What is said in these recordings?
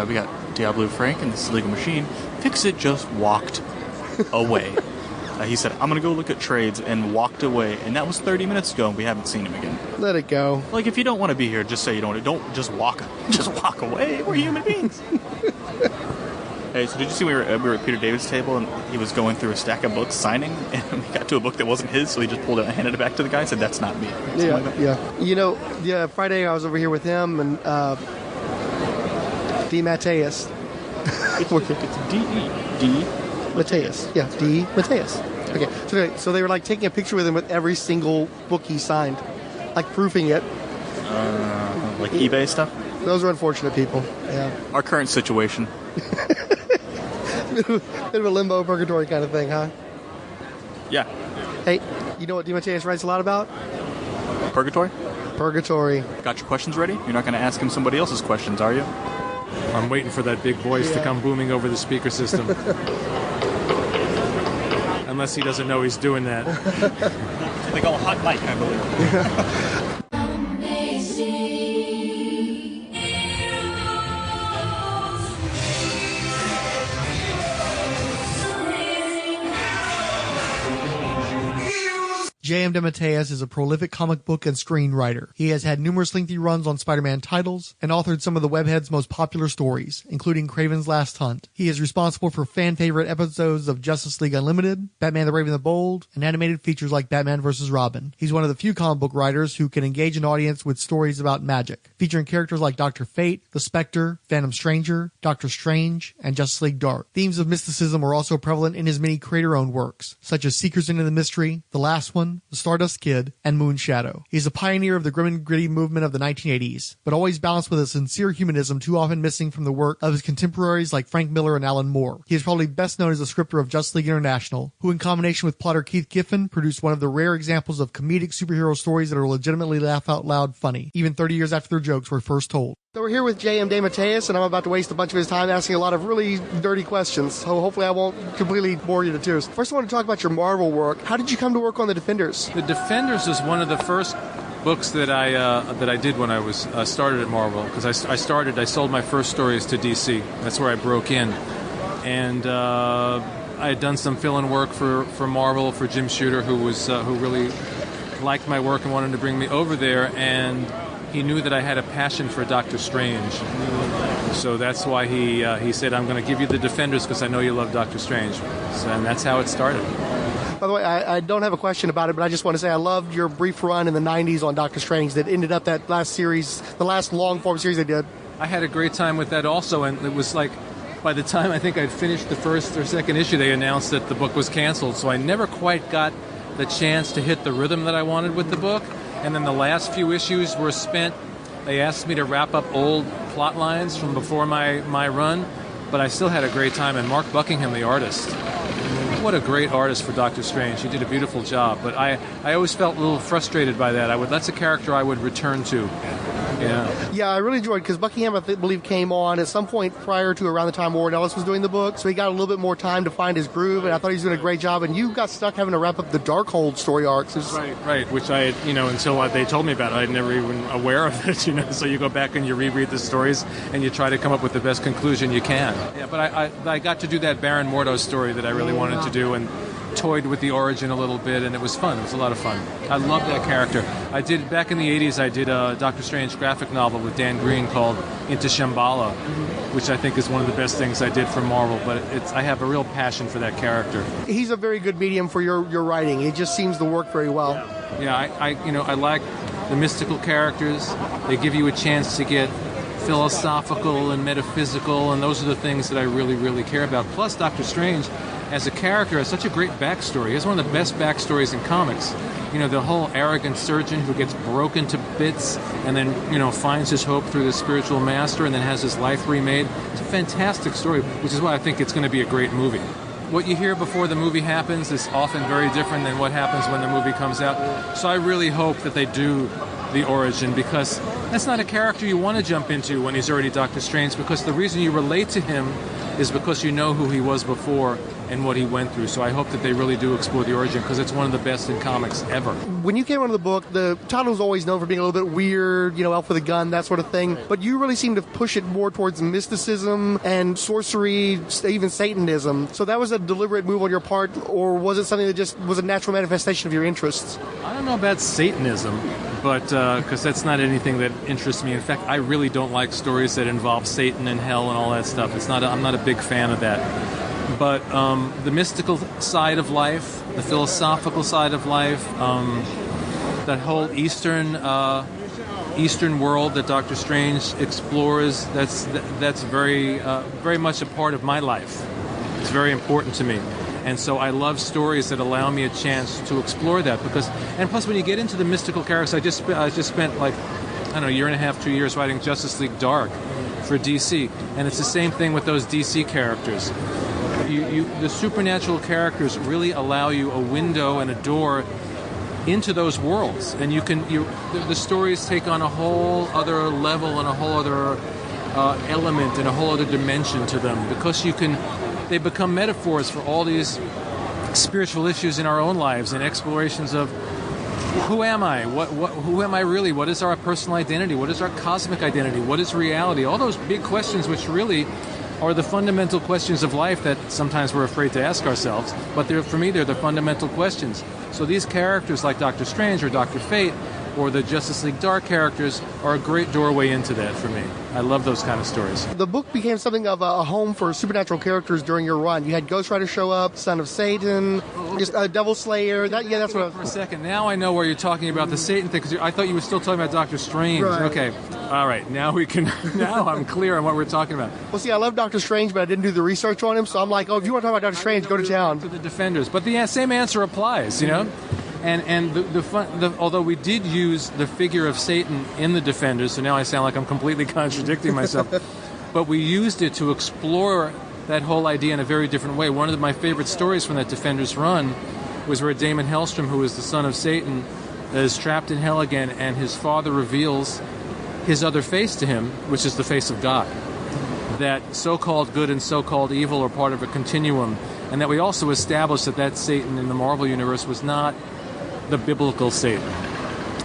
we got Diablo Frank and this illegal machine. Fix-It just walked away. He said, I'm going to go look at trades, and walked away. And that was 30 minutes ago, and we haven't seen him again. Let it go. Like, if you don't want to be here, just say you don't want to. Don't just walk away. We're human beings. Hey, so did you see we were at Peter David's table, and he was going through a stack of books signing, and we got to a book that wasn't his, so he just pulled it and handed it back to the guy and said, that's not me. Yeah. You know, Friday I was over here with him and DeMatteis. It's D-E-D. Matteis. Yeah, DeMatteis. Okay, so they were like taking a picture with him with every single book he signed, like proofing it. Like eBay stuff? Those are unfortunate people, yeah. Our current situation. Bit of a limbo purgatory kind of thing, huh? Yeah. Hey, you know what DeMatteis writes a lot about? Purgatory? Purgatory. Got your questions ready? You're not going to ask him somebody else's questions, are you? I'm waiting for that big voice to come booming over the speaker system. Unless he doesn't know he's doing that. They call a hot mic, I believe. J.M. DeMatteis is a prolific comic book and screenwriter. He has had numerous lengthy runs on Spider-Man titles and authored some of the webhead's most popular stories, including Kraven's Last Hunt. He is responsible for fan-favorite episodes of Justice League Unlimited, Batman the Brave and the Bold, and animated features like Batman vs. Robin. He's one of the few comic book writers who can engage an audience with stories about magic, featuring characters like Dr. Fate, the Spectre, Phantom Stranger, Doctor Strange, and Justice League Dark. Themes of mysticism are also prevalent in his many creator-owned works, such as Seekers into the Mystery, The Last One, The Stardust Kid, and Moon Shadow. He's a pioneer of the grim and gritty movement of the 1980s, but always balanced with a sincere humanism too often missing from the work of his contemporaries like Frank Miller and Alan Moore. He is probably best known as the scripter of Justice League International, who in combination with plotter Keith Giffen produced one of the rare examples of comedic superhero stories that are legitimately laugh-out-loud funny, even 30 years after their jokes were first told. So we're here with J.M. DeMatteis, and I'm about to waste a bunch of his time asking a lot of really dirty questions, so hopefully I won't completely bore you to tears. First I want to talk about your Marvel work. How did you come to work on The Defenders? The Defenders was one of the first books that I did when I was started at Marvel, because I sold my first stories to DC. That's where I broke in. And I had done some fill-in work for Marvel, for Jim Shooter, who really liked my work and wanted to bring me over there, and he knew that I had a passion for Doctor Strange. So that's why he said, I'm going to give you The Defenders because I know you love Doctor Strange. And that's how it started. By the way, I don't have a question about it, but I just want to say I loved your brief run in the 90s on Doctor Strange that ended up that last series, the last long-form series they did. I had a great time with that also, and it was like, by the time I think I'd finished the first or second issue, they announced that the book was canceled, so I never quite got the chance to hit the rhythm that I wanted with the book. And then the last few issues were spent, they asked me to wrap up old plot lines from before my run, but I still had a great time. And Mark Buckingham, the artist, what a great artist for Doctor Strange. He did a beautiful job, but I always felt a little frustrated by that. That's a character I would return to. Yeah, I really enjoyed it because Buckingham, I believe, came on at some point prior to around the time Warren Ellis was doing the book, so he got a little bit more time to find his groove, and I thought he was doing a great job, and you got stuck having to wrap up the Darkhold story arcs. Right, which I, until they told me about it, I'd never even aware of it, so you go back and you reread the stories, and you try to come up with the best conclusion you can. Yeah, but I got to do that Baron Mordo story that I really wanted to do, and toyed with the origin a little bit, and it was fun. It was a lot of fun. I love that character. I did, back in the 80s, I did a Doctor Strange graphic novel with Dan Green called Into Shambhala, which I think is one of the best things I did for Marvel, but I have a real passion for that character. He's a very good medium for your writing. It just seems to work very well. Yeah, I like the mystical characters. They give you a chance to get philosophical and metaphysical, and those are the things that I really, really care about. Plus, Doctor Strange, as a character, has such a great backstory. He has one of the best backstories in comics. The whole arrogant surgeon who gets broken to bits and then, finds his hope through the spiritual master and then has his life remade. It's a fantastic story, which is why I think it's going to be a great movie. What you hear before the movie happens is often very different than what happens when the movie comes out. So I really hope that they do the origin, because that's not a character you want to jump into when he's already Doctor Strange, because the reason you relate to him is because you know who he was before, and what he went through. So I hope that they really do explore the origin, because it's one of the best in comics ever. When you came onto the book, the title was always known for being a little bit weird, elf with a gun, that sort of thing. But you really seem to push it more towards mysticism and sorcery, even Satanism. So that was a deliberate move on your part, or was it something that just was a natural manifestation of your interests? I don't know about Satanism, but because that's not anything that interests me. In fact, I really don't like stories that involve Satan and hell and all that stuff. I'm not a big fan of that. But the mystical side of life, the philosophical side of life, that whole Eastern world that Doctor Strange explores, that's very much a part of my life. It's very important to me. And so I love stories that allow me a chance to explore that. And plus, when you get into the mystical characters, I just spent a year and a half, 2 years writing Justice League Dark for DC. And it's the same thing with those DC characters. The supernatural characters really allow you a window and a door into those worlds, and the stories take on a whole other level and a whole other element and a whole other dimension to them, because they become metaphors for all these spiritual issues in our own lives and explorations of who am I? Who am I really? What is our personal identity? What is our cosmic identity? What is reality? All those big questions, which really are the fundamental questions of life that sometimes we're afraid to ask ourselves, but for me, they're the fundamental questions. So these characters like Doctor Strange or Dr. Fate or the Justice League Dark characters are a great doorway into that for me. I love those kind of stories. The book became something of a home for supernatural characters during your run. You had Ghost Rider show up, Son of Satan, just Devil Slayer. That's what. For a second, now I know where you're talking about the Satan thing, because I thought you were still talking about Doctor Strange. Right. Okay, all right. Now I'm clear on what we're talking about. Well, see, I love Doctor Strange, but I didn't do the research on him, so I'm like, if you want to talk about Doctor Strange, go to town. To the Defenders, but the same answer applies, And although we did use the figure of Satan in the Defenders, so now I sound like I'm completely contradicting myself, but we used it to explore that whole idea in a very different way. One of my favorite stories from that Defenders run was where Damon Hellstrom, who is the son of Satan, is trapped in hell again, and his father reveals his other face to him, which is the face of God. That so-called good and so-called evil are part of a continuum, and that we also established that Satan in the Marvel Universe was not the biblical Satan.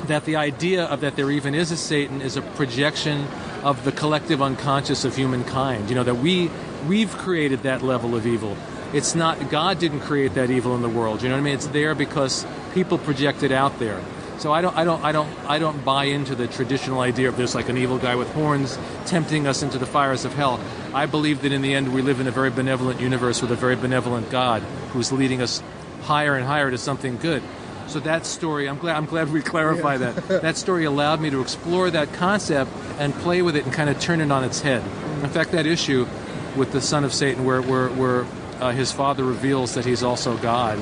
That the idea of that there even is a Satan is a projection of the collective unconscious of humankind. That we've created that level of evil. It's not, God didn't create that evil in the world. You know what I mean? It's there because people project it out there. So I don't buy into the traditional idea of there's like an evil guy with horns tempting us into the fires of hell. I believe that in the end we live in a very benevolent universe with a very benevolent God who's leading us higher and higher to something good. So that story, I'm glad we clarified that. That story allowed me to explore that concept and play with it and kind of turn it on its head. In fact, that issue with the Son of Satan, where his father reveals that he's also God,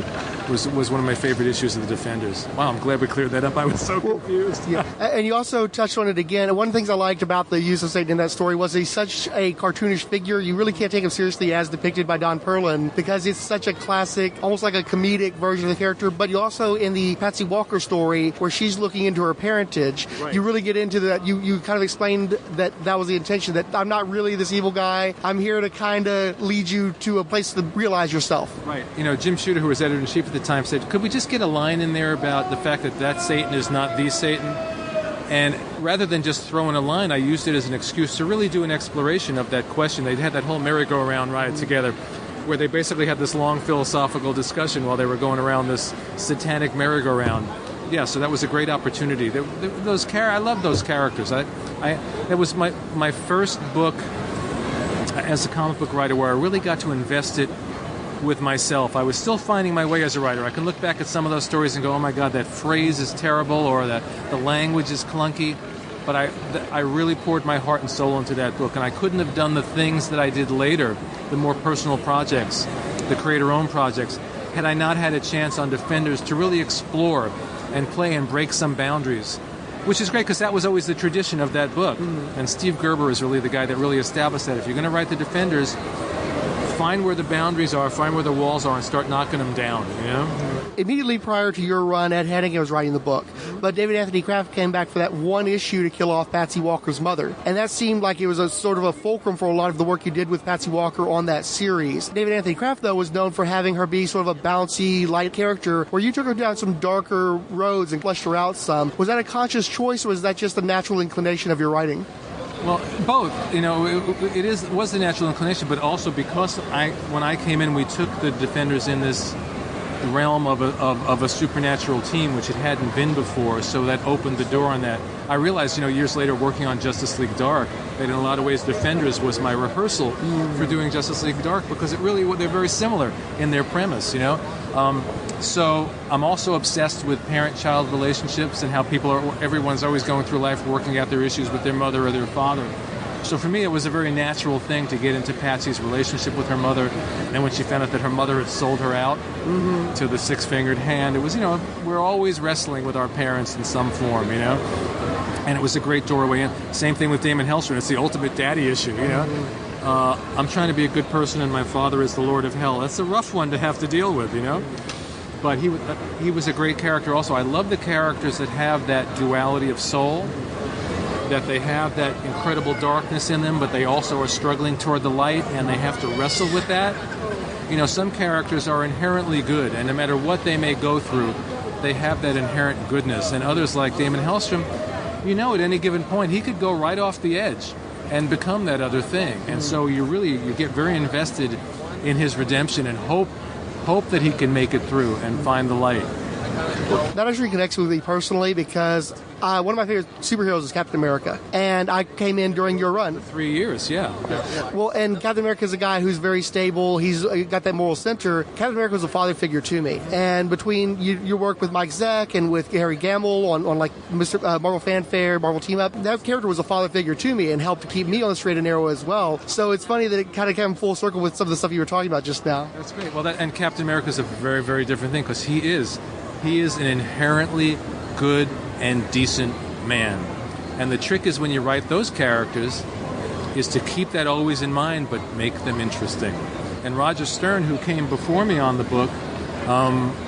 was one of my favorite issues of the Defenders. Wow, I'm glad we cleared that up. I was so confused. Yeah, and you also touched on it again. One of the things I liked about the use of Satan in that story was he's such a cartoonish figure. You really can't take him seriously as depicted by Don Perlin, because it's such a classic, almost like a comedic version of the character. But you also, in the Patsy Walker story, where she's looking into her parentage, right, you really get into that. You kind of explained that was the intention, that I'm not really this evil guy. I'm here to kind of lead you to a place to realize yourself. Right. Jim Shooter, who was editor-in-chief at the time, said, could we just get a line in there about the fact that Satan is not the Satan? And rather than just throwing a line, I used it as an excuse to really do an exploration of that question. They had that whole merry-go-round ride together, where they basically had this long philosophical discussion while they were going around this satanic merry-go-round. Yeah, so that was a great opportunity. I love those characters. That was my first book as a comic book writer where I really got to invest it with myself. I was still finding my way as a writer. I can look back at some of those stories and go, oh my God, that phrase is terrible, or that the language is clunky. But I really poured my heart and soul into that book, and I couldn't have done the things that I did later, the more personal projects, the creator-owned projects, had I not had a chance on Defenders to really explore and play and break some boundaries. Which is great, because that was always the tradition of that book. Mm-hmm. And Steve Gerber is really the guy that really established that. If you're going to write the Defenders, find where the boundaries are, find where the walls are, and start knocking them down, immediately prior to your run, Ed Hennigan was writing the book. But David Anthony Kraft came back for that one issue to kill off Patsy Walker's mother. And that seemed like it was a sort of a fulcrum for a lot of the work you did with Patsy Walker on that series. David Anthony Kraft, though, was known for having her be sort of a bouncy, light character, where you took her down some darker roads and fleshed her out some. Was that a conscious choice, or was that just a natural inclination of your writing? Well, both. You know, it was a natural inclination, but also because when I came in, we took the Defenders in this realm of a supernatural team, which it hadn't been before, so that opened the door on that. I realized, years later, working on Justice League Dark, that in a lot of ways Defenders was my rehearsal for doing Justice League Dark, because they're very similar in their premise, So I'm also obsessed with parent-child relationships and how everyone's always going through life working out their issues with their mother or their father. So for me, it was a very natural thing to get into Patsy's relationship with her mother. And then when she found out that her mother had sold her out to the six-fingered hand, it was, we're always wrestling with our parents in some form, And it was a great doorway in. Same thing with Damon Hellstrom. It's the ultimate daddy issue, I'm trying to be a good person, and my father is the Lord of Hell. That's a rough one to have to deal with, But he was a great character also. I love the characters that have that duality of soul, that they have that incredible darkness in them, but they also are struggling toward the light, and they have to wrestle with that. Some characters are inherently good, and no matter what they may go through, they have that inherent goodness. And others like Damon Hellstrom, at any given point, he could go right off the edge and become that other thing. And so you get very invested in his redemption and hope that he can make it through and find the light. That actually connects with me personally, because one of my favorite superheroes is Captain America, and I came in during your run. 3 years, yeah. Well, and Captain America is a guy who's very stable. He's got that moral center. Captain America was a father figure to me, and between your work with Mike Zeck and with Harry Gamble on like Mr. Marvel Fanfare, Marvel Team Up, that character was a father figure to me and helped keep me on the straight and narrow as well. So it's funny that it kind of came full circle with some of the stuff you were talking about just now. That's great. Well, and Captain America is a very, very different thing, because he is an inherently good and decent man. And the trick is, when you write those characters, is to keep that always in mind, but make them interesting. And Roger Stern, who came before me on the book,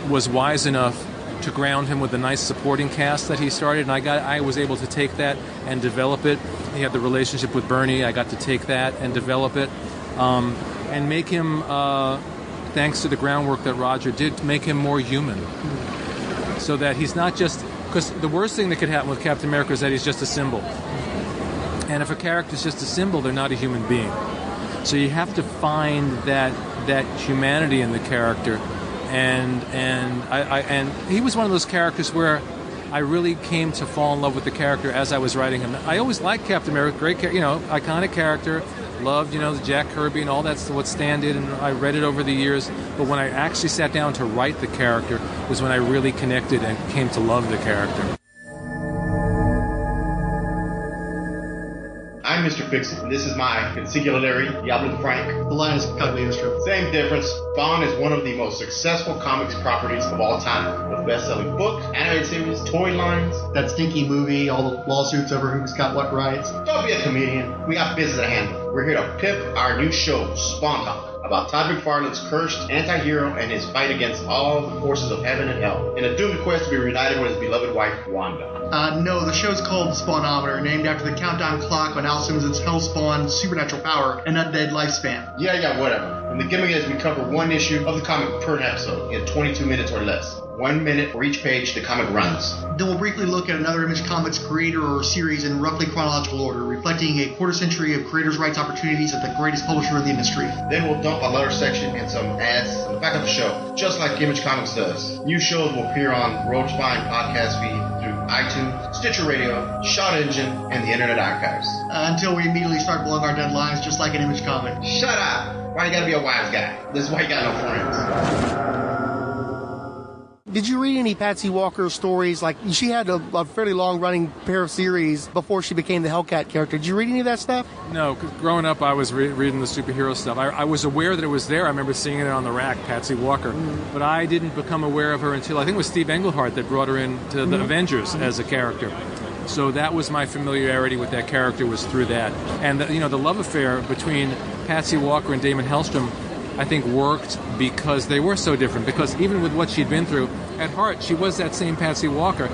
was wise enough to ground him with a nice supporting cast that he started, and I was able to take that and develop it. He had the relationship with Bernie. I got to take that and develop it, and make him, thanks to the groundwork that Roger did, to make him more human. So that he's not just... Because the worst thing that could happen with Captain America is that he's just a symbol. And if a character's just a symbol, they're not a human being. So you have to find that humanity in the character. And he was one of those characters where I really came to fall in love with the character as I was writing him. I always liked Captain America, great, iconic character. Loved, the Jack Kirby and all that's what Stan did, and I read it over the years. But when I actually sat down to write the character was when I really connected and came to love the character. I'm Mr. Fix-It, and this is my consigliere, Diablo Frank. The line is Cagliostro. Same difference. Spawn is one of the most successful comics properties of all time, with best-selling books, animated series, toy lines. That stinky movie, all the lawsuits over who's got what rights. Don't be a comedian. We got business to handle. We're here to pimp our new show, Spawn Talk, about Todd McFarlane's cursed anti-hero and his fight against all the forces of heaven and hell in a doomed quest to be reunited with his beloved wife, Wanda. No, the show's called Spawnometer, named after the countdown clock on Al Simmons' Hellspawn supernatural power and undead lifespan. Yeah, whatever. And the gimmick is we cover one issue of the comic per episode in 22 minutes or less. 1 minute for each page the comic runs. Then we'll briefly look at another Image Comics creator or series in roughly chronological order, reflecting a quarter century of creators' rights opportunities at the greatest publisher in the industry. Then we'll dump a letter section and some ads in the back of the show, just like Image Comics does. New shows will appear on Roach Spine podcast feed through iTunes, Stitcher Radio, Shot Engine, and the Internet Archives. Until we immediately start blowing our deadlines, just like an Image Comic. Shut up! Why you gotta be a wise guy? This is why you got no friends. Did you read any Patsy Walker stories? Like, she had a fairly long-running pair of series before she became the Hellcat character. Did you read any of that stuff? No, because growing up, I was reading the superhero stuff. I was aware that it was there. I remember seeing it on the rack, Patsy Walker. But I didn't become aware of her until, I think it was Steve Englehart that brought her into the Avengers as a character. So that was my familiarity with that character, was through that. And, the love affair between Patsy Walker and Damon Hellstrom I think, worked because they were so different. Because even with what she'd been through, at heart, she was that same Patsy Walker.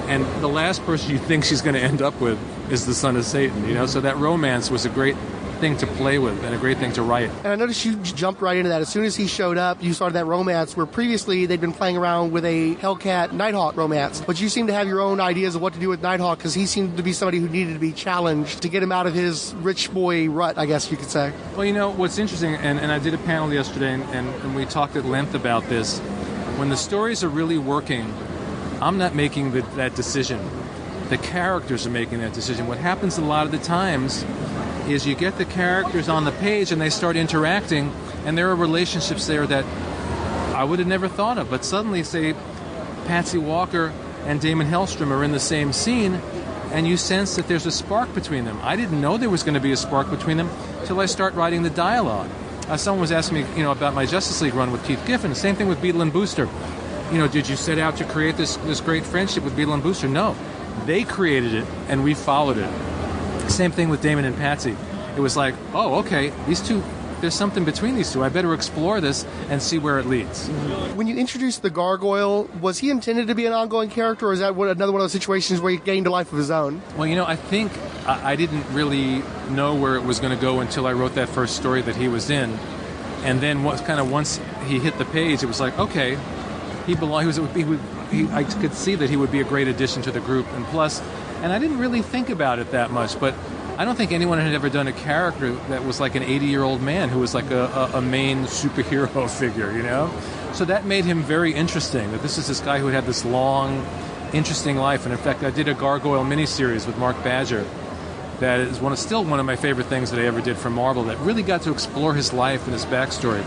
And the last person you think she's going to end up with is the Son of Satan, you know? So that romance was a great thing to play with and a great thing to write. And I noticed you jumped right into that. As soon as he showed up, you started that romance where previously they'd been playing around with a Hellcat Nighthawk romance. But you seem to have your own ideas of what to do with Nighthawk because he seemed to be somebody who needed to be challenged to get him out of his rich boy rut, I guess you could say. Well, you know, what's interesting, and I did a panel yesterday and we talked at length about this, when the stories are really working, I'm not making that decision. The characters are making that decision. What happens a lot of the times is you get the characters on the page and they start interacting, and there are relationships there that I would have never thought of. But suddenly, say, Patsy Walker and Damon Hellstrom are in the same scene, and you sense that there's a spark between them. I didn't know there was going to be a spark between them till I start writing the dialogue. Someone was asking me, about my Justice League run with Keith Giffen. Same thing with Beetle and Booster. Did you set out to create this great friendship with Beetle and Booster? No. They created it, and we followed it. Same thing with Damon and Patsy. It was like, oh, okay, these two, there's something between these two. I better explore this and see where it leads. When you introduced the Gargoyle, was he intended to be an ongoing character, or is that another one of those situations where he gained a life of his own? Well, I think I didn't really know where it was going to go until I wrote that first story that he was in. And then once he hit the page, it was like, okay, he belonged. I could see that he would be a great addition to the group. And plus, and I didn't really think about it that much, but I don't think anyone had ever done a character that was like an 80-year-old man who was like a main superhero figure, So that made him very interesting, that this is this guy who had this long, interesting life. And in fact, I did a Gargoyle miniseries with Mark Badger that is still one of my favorite things that I ever did for Marvel, that really got to explore his life and his backstory.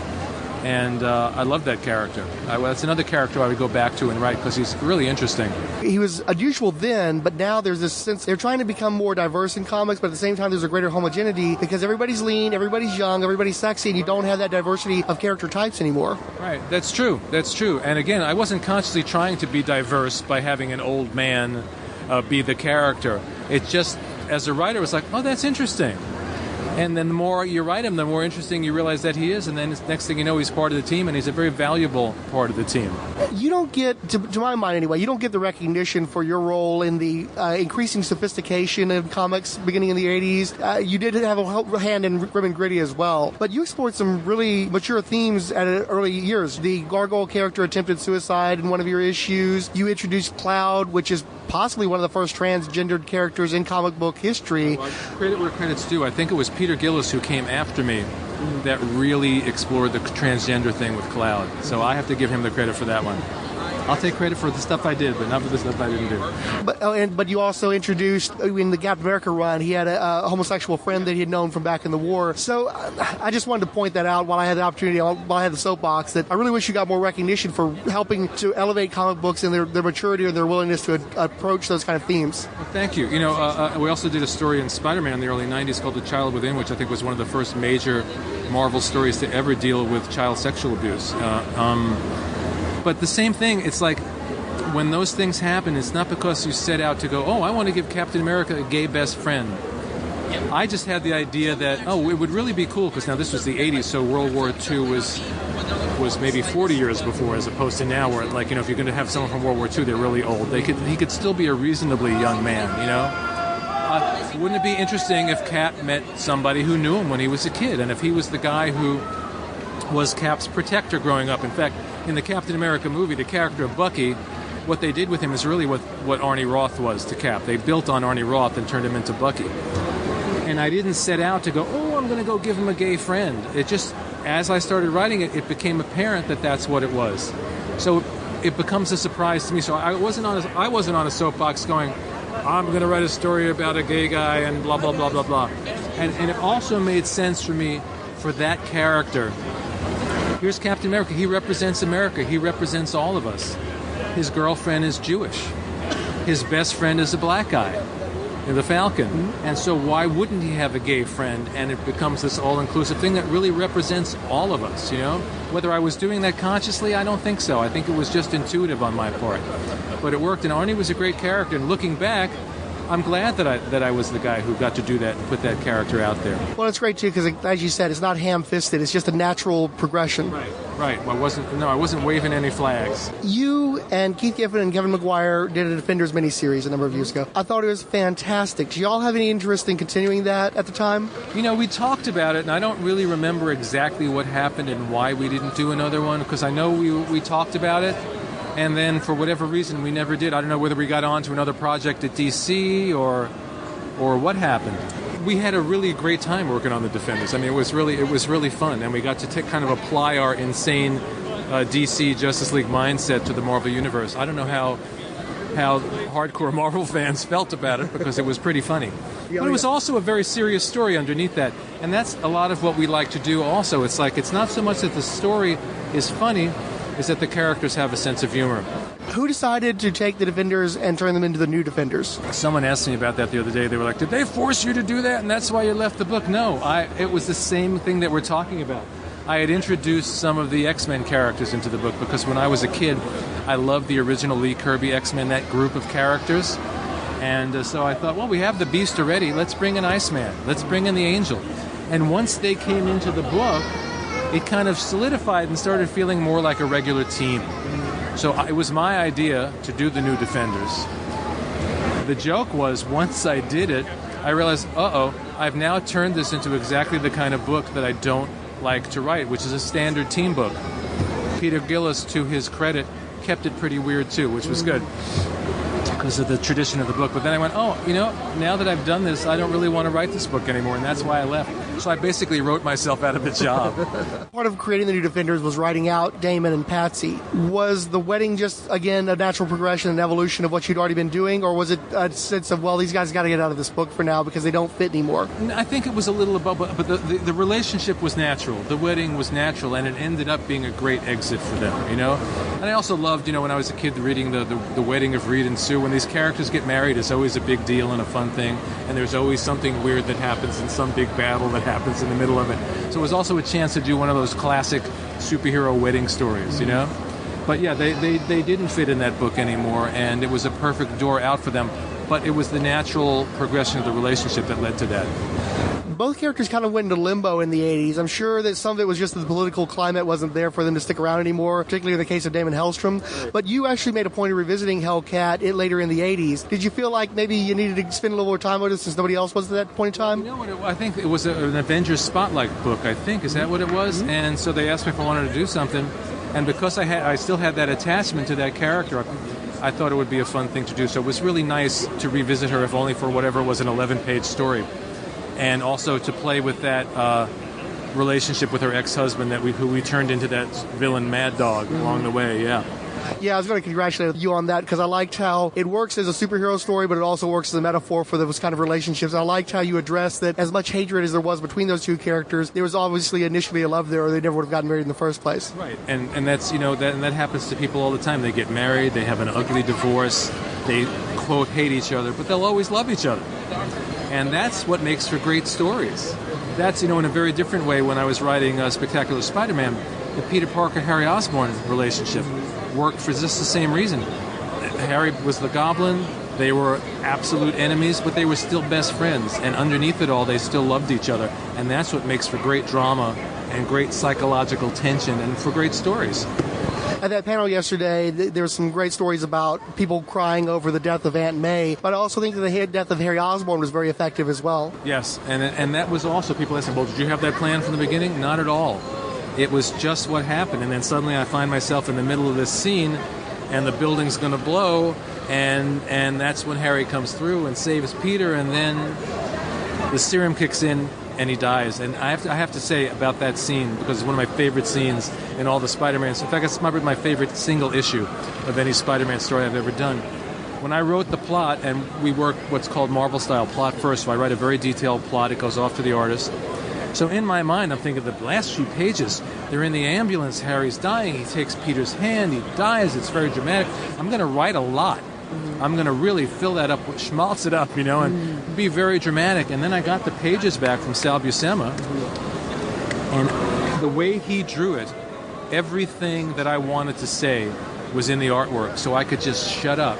And I love that character. That's another character I would go back to and write because he's really interesting. He was unusual then, but now there's this sense they're trying to become more diverse in comics, but at the same time there's a greater homogeneity because everybody's lean, everybody's young, everybody's sexy, and you don't have that diversity of character types anymore. Right, that's true. And again, I wasn't consciously trying to be diverse by having an old man be the character. It just, as a writer, was like, oh, that's interesting. And then the more you write him, the more interesting you realize that he is. And then next thing you know, he's part of the team, and he's a very valuable part of the team. You don't get, to my mind anyway, you don't get the recognition for your role in the increasing sophistication of comics beginning in the 80s. You did have a hand in Grim and Gritty as well. But you explored some really mature themes at early years. The Gargoyle character attempted suicide in one of your issues. You introduced Cloud, which is possibly one of the first transgendered characters in comic book history. Well, credit where credit's due. I think it was Peter Gillis who came after me that really explored the transgender thing with Cloud. So I have to give him the credit for that one. I'll take credit for the stuff I did, but not for the stuff I didn't do. But you also introduced, in the Captain America run, he had a homosexual friend that he had known from back in the war. So I just wanted to point that out while I had the opportunity, while I had the soapbox, that I really wish you got more recognition for helping to elevate comic books and their maturity and their willingness to approach those kind of themes. Well, thank you. We also did a story in Spider-Man in the early 90s called The Child Within, which I think was one of the first major Marvel stories to ever deal with child sexual abuse. But the same thing, it's like when those things happen, it's not because you set out to go, oh, I want to give Captain America a gay best friend. I just had the idea that, it would really be cool, because now this was the 80s, so World War II was maybe 40 years before, as opposed to now where, if you're going to have someone from World War II, they're really old. He could still be a reasonably young man, Wouldn't it be interesting if Cap met somebody who knew him when he was a kid, and if he was the guy who was Cap's protector growing up? In fact, in the Captain America movie, the character of Bucky, what they did with him is really what Arnie Roth was to Cap. They built on Arnie Roth and turned him into Bucky. And I didn't set out to go, I'm going to go give him a gay friend. It just, as I started writing it, it became apparent that that's what it was. So it becomes a surprise to me. So I wasn't on a soapbox going, I'm going to write a story about a gay guy and blah, blah, blah, blah, blah. And it also made sense for me for that character. Here's Captain America. He represents America. He represents all of us. His girlfriend is Jewish. His best friend is a black guy, the Falcon. Mm-hmm. And so why wouldn't he have a gay friend? And it becomes this all-inclusive thing that really represents all of us, Whether I was doing that consciously, I don't think so. I think it was just intuitive on my part. But it worked, and Arnie was a great character. And looking back, I'm glad that I was the guy who got to do that and put that character out there. Well, it's great, too, because, as you said, it's not ham-fisted. It's just a natural progression. Right. Well, I wasn't waving any flags. You and Keith Giffen and Kevin McGuire did a Defenders miniseries a number of years ago. I thought it was fantastic. Do y'all have any interest in continuing that at the time? We talked about it, and I don't really remember exactly what happened and why we didn't do another one, because I know we talked about it, and then for whatever reason we never did. I don't know whether we got on to another project at DC or what happened. We had a really great time working on the Defenders. I mean, it was really fun, and we got to kind of apply our insane DC Justice League mindset to the Marvel Universe. I don't know how hardcore Marvel fans felt about it, because it was pretty funny. But it was also a very serious story underneath that, and that's a lot of what we like to do also. It's like, it's not so much that the story is funny, is that the characters have a sense of humor. Who decided to take the Defenders and turn them into the New Defenders? Someone asked me about that the other day. They were like, did they force you to do that, and that's why you left the book? No, it was the same thing that we're talking about. I had introduced some of the X-Men characters into the book because when I was a kid, I loved the original Lee Kirby X-Men, that group of characters. And so I thought, well, we have the Beast already. Let's bring in Iceman. Let's bring in the Angel. And once they came into the book, it kind of solidified and started feeling more like a regular team. So it was my idea to do the New Defenders. The joke was, once I did it, I realized, I've now turned this into exactly the kind of book that I don't like to write, which is a standard team book. Peter Gillis, to his credit, kept it pretty weird too, which was good because of the tradition of the book. But then I went, now that I've done this, I don't really want to write this book anymore, and that's why I left. So I basically wrote myself out of the job. Part of creating the New Defenders was writing out Damon and Patsy. Was the wedding just, again, a natural progression and evolution of what you'd already been doing, or was it a sense of, well, these guys got to get out of this book for now because they don't fit anymore? I think it was a little above, but the relationship was natural. The wedding was natural, and it ended up being a great exit for them, And I also loved, when I was a kid, reading the Wedding of Reed and Sue. When these characters get married, it's always a big deal and a fun thing, and there's always something weird that happens in some big battle that happens in the middle of it. So it was also a chance to do one of those classic superhero wedding stories, But yeah, they didn't fit in that book anymore, and it was a perfect door out for them. But it was the natural progression of the relationship that led to that. Both characters kind of went into limbo in the 80s. I'm sure that some of it was just that the political climate wasn't there for them to stick around anymore, particularly in the case of Damon Hellstrom. But you actually made a point of revisiting Hellcat later in the 80s. Did you feel like maybe you needed to spend a little more time with it since nobody else was at that point in time? I think it was an Avengers Spotlight book, I think. Is that what it was? Mm-hmm. And so they asked me if I wanted to do something. And because I still had that attachment to that character, I thought it would be a fun thing to do. So it was really nice to revisit her, if only for whatever was an 11-page story. And also to play with that relationship with her ex-husband who we turned into that villain Mad Dog along the way, yeah. Yeah, I was going to congratulate you on that because I liked how it works as a superhero story, but it also works as a metaphor for those kind of relationships. I liked how you addressed that as much hatred as there was between those two characters, there was obviously initially a love there or they never would have gotten married in the first place. Right, and that's, that happens to people all the time. They get married, they have an ugly divorce, they, quote, hate each other, but they'll always love each other. And that's what makes for great stories. That's, in a very different way when I was writing Spectacular Spider-Man, the Peter Parker-Harry Osborn relationship worked for just the same reason. Harry was the Goblin, they were absolute enemies, but they were still best friends. And underneath it all, they still loved each other. And that's what makes for great drama and great psychological tension and for great stories. At that panel yesterday, there were some great stories about people crying over the death of Aunt May, but I also think that the death of Harry Osborn was very effective as well. Yes, and that was also, people asking, well, did you have that plan from the beginning? Not at all. It was just what happened, and then suddenly I find myself in the middle of this scene, and the building's going to blow, and that's when Harry comes through and saves Peter, and then the serum kicks in, and he dies. And I have to say about that scene, because it's one of my favorite scenes in all the Spider-Mans. In fact, it's probably my favorite single issue of any Spider-Man story I've ever done. When I wrote the plot, and we work what's called Marvel-style plot first, so I write a very detailed plot. It goes off to the artist. So in my mind, I'm thinking the last few pages, they're in the ambulance, Harry's dying, he takes Peter's hand, he dies, it's very dramatic. I'm going to write a lot. I'm going to really fill that up, schmaltz it up, and be very dramatic. And then I got the pages back from Sal Buscema, and the way he drew it, everything that I wanted to say was in the artwork, so I could just shut up.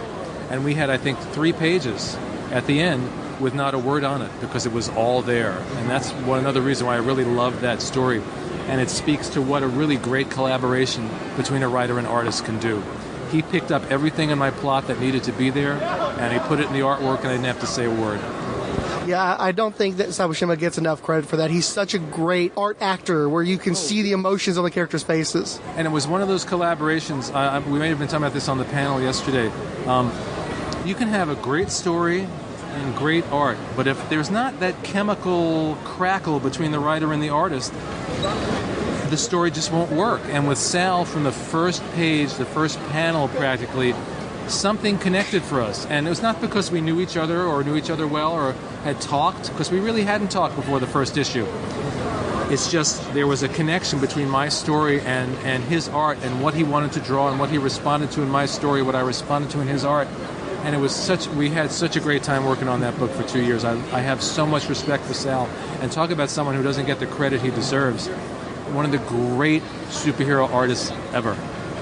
And we had, I think, 3 pages at the end with not a word on it because it was all there. And that's another reason why I really love that story. And it speaks to what a really great collaboration between a writer and artist can do. He picked up everything in my plot that needed to be there, and he put it in the artwork, and I didn't have to say a word. Yeah, I don't think that Sawashima gets enough credit for that. He's such a great art actor where you can see the emotions on the characters' faces. And it was one of those collaborations, we may have been talking about this on the panel yesterday. You can have a great story and great art, but if there's not that chemical crackle between the writer and the artist, the story just won't work. And with Sal, from the first page, the first panel practically, something connected for us. And it was not because we knew each other or knew each other well or had talked, because we really hadn't talked before the first issue. It's just there was a connection between my story and his art and what he wanted to draw and what he responded to in my story, what I responded to in his art. And it was we had such a great time working on that book for 2 years. I have so much respect for Sal. And talk about someone who doesn't get the credit he deserves. One of the great superhero artists ever.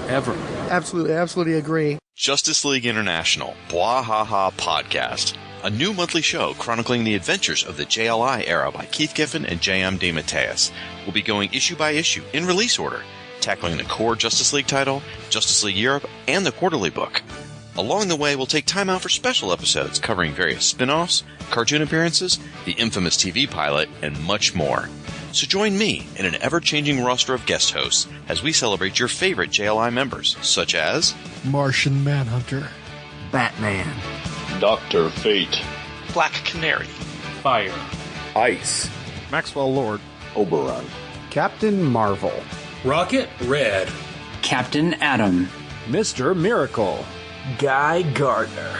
Absolutely agree. Justice League International, Bwahaha Podcast, a new monthly show chronicling the adventures of the JLI era by Keith Giffen and J.M. DeMatteis. We'll be going issue by issue in release order, tackling the core Justice League title, Justice League Europe, and the quarterly book. Along the way, we'll take time out for special episodes covering various spin-offs, cartoon appearances, the infamous TV pilot, and much more. So join me in an ever-changing roster of guest hosts as we celebrate your favorite JLI members, such as Martian Manhunter, Batman, Dr. Fate, Black Canary, Fire, Ice, Maxwell Lord, Oberon, Captain Marvel, Rocket Red, Captain Atom, Mr. Miracle, Guy Gardner,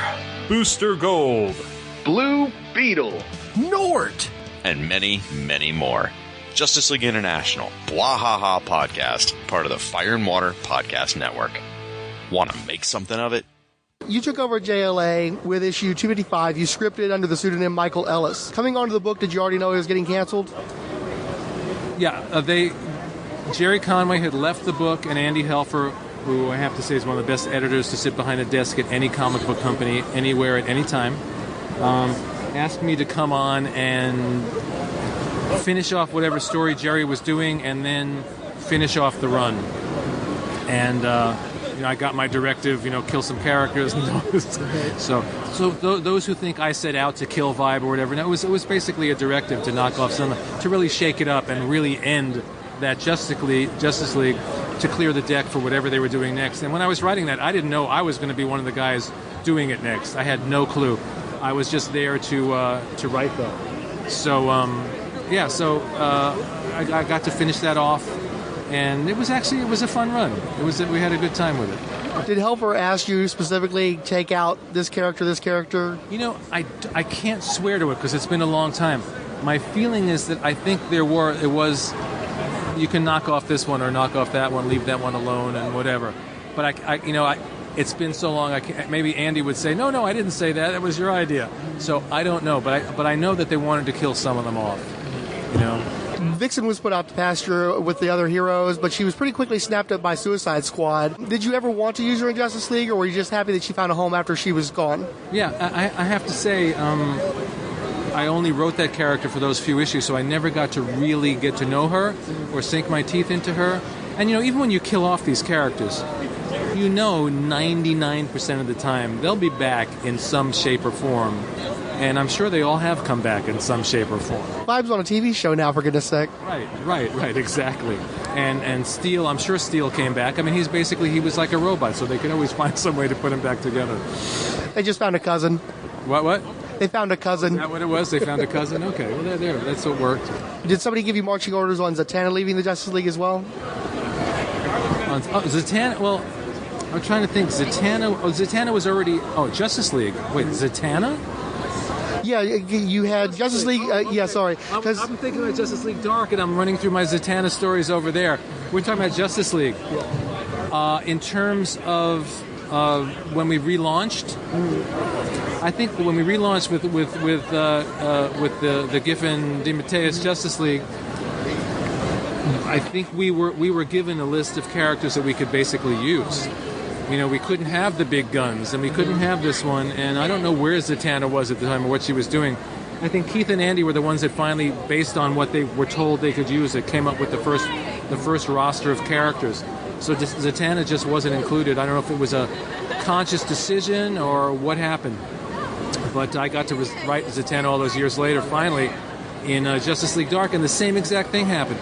Booster Gold, Blue Beetle, Nort, and many, many more. Justice League International, Bwahaha Podcast, part of the Fire and Water Podcast Network. Want to make something of it? You took over JLA with issue 255. You scripted under the pseudonym Michael Ellis. Coming onto the book, did you already know it was getting canceled? Yeah, Jerry Conway had left the book, and Andy Helfer, who I have to say is one of the best editors to sit behind a desk at any comic book company, anywhere, at any time, asked me to come on and finish off whatever story Jerry was doing and then finish off the run. And, I got my directive, kill some characters. So those who think I set out to kill Vibe or whatever, no, it was basically a directive to knock off some, to really shake it up and really end that Justice League to clear the deck for whatever they were doing next. And when I was writing that, I didn't know I was going to be one of the guys doing it next. I had no clue. I was just there to write that. So, I got to finish that off, and it was a fun run. We had a good time with it. Did Helfer ask you specifically take out this character? I can't swear to it because it's been a long time. My feeling is that I think you can knock off this one or knock off that one, leave that one alone, and whatever. But it's been so long. Maybe Andy would say, no, I didn't say that. That was your idea. So I don't know, but I know that they wanted to kill some of them off. Vixen was put out to pasture with the other heroes, but she was pretty quickly snapped up by Suicide Squad. Did you ever want to use her in Justice League, or were you just happy that she found a home after she was gone? Yeah, I have to say, I only wrote that character for those few issues, so I never got to really get to know her or sink my teeth into her. And, even when you kill off these characters, 99% of the time they'll be back in some shape or form. And I'm sure they all have come back in some shape or form. Vibe's on a TV show now, for goodness sake. Right, exactly. And Steel, I'm sure Steel came back. I mean, he was like a robot, so they could always find some way to put him back together. They just found a cousin. What? They found a cousin. Is that what it was? They found a cousin? Okay, well, they're there. That's what worked. Did somebody give you marching orders on Zatanna leaving the Justice League as well? Zatanna, well, I'm trying to think. Zatanna was already... Oh, Justice League. Wait, Zatanna? Yeah, you had Justice League... sorry. I'm thinking about Justice League Dark, and I'm running through my Zatanna stories over there. We're talking about Justice League. In terms of when we relaunched, I think when we relaunched with the Giffen DeMatteis Justice League, I think we were given a list of characters that we could basically use. We couldn't have the big guns, and we couldn't have this one, and I don't know where Zatanna was at the time or what she was doing. I think Keith and Andy were the ones that finally, based on what they were told they could use, that came up with the first roster of characters. So Zatanna just wasn't included. I don't know if it was a conscious decision or what happened. But I got to write Zatanna all those years later, finally, in Justice League Dark, and the same exact thing happened.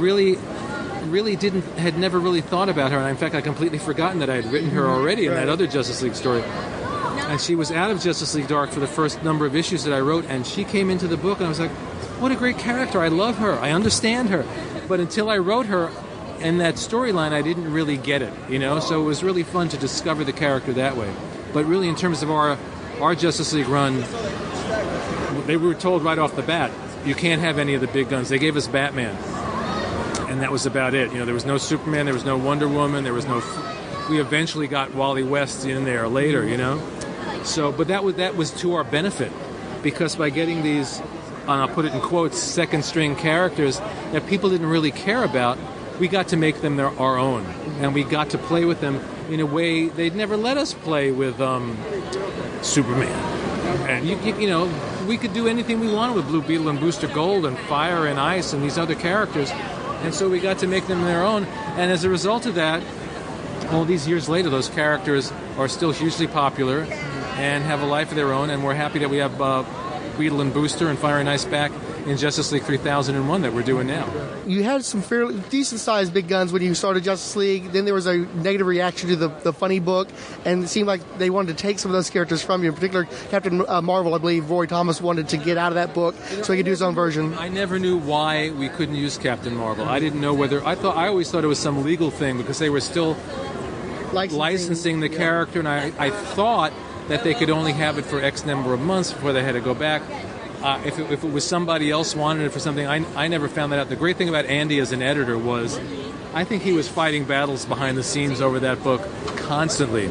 Really had never really thought about her, and in fact I completely forgotten that I had written her already in that other Justice League story. And she was out of Justice League Dark for the first number of issues that I wrote, and she came into the book, and I was like, what a great character, I love her, I understand her. But until I wrote her in that storyline, I didn't really get it, so it was really fun to discover the character that way. But really, in terms of our Justice League run, they were told right off the bat, you can't have any of the big guns. They gave us Batman, and that was about it. There was no Superman, there was no Wonder Woman, there was no... We eventually got Wally West in there later, So, but that was to our benefit, because by getting these, and I'll put it in quotes, second-string characters that people didn't really care about, we got to make them our own, and we got to play with them in a way they'd never let us play with Superman. And we could do anything we wanted with Blue Beetle and Booster Gold and Fire and Ice and these other characters, and so we got to make them their own. And as a result of that, all these years later, those characters are still hugely popular and have a life of their own, and we're happy that we have Beetle and Booster and Fire and Ice back in Justice League 3001 that we're doing now. You had some fairly decent-sized big guns when you started Justice League. Then there was a negative reaction to the funny book, and it seemed like they wanted to take some of those characters from you. In particular, Captain Marvel, I believe Roy Thomas wanted to get out of that book so he could do his own version. I never knew why we couldn't use Captain Marvel. I didn't know whether... I always thought it was some legal thing because they were still licensing the character, and I thought that they could only have it for X number of months before they had to go back. If it was somebody else wanted it for something, I never found that out. The great thing about Andy as an editor was I think he was fighting battles behind the scenes over that book constantly.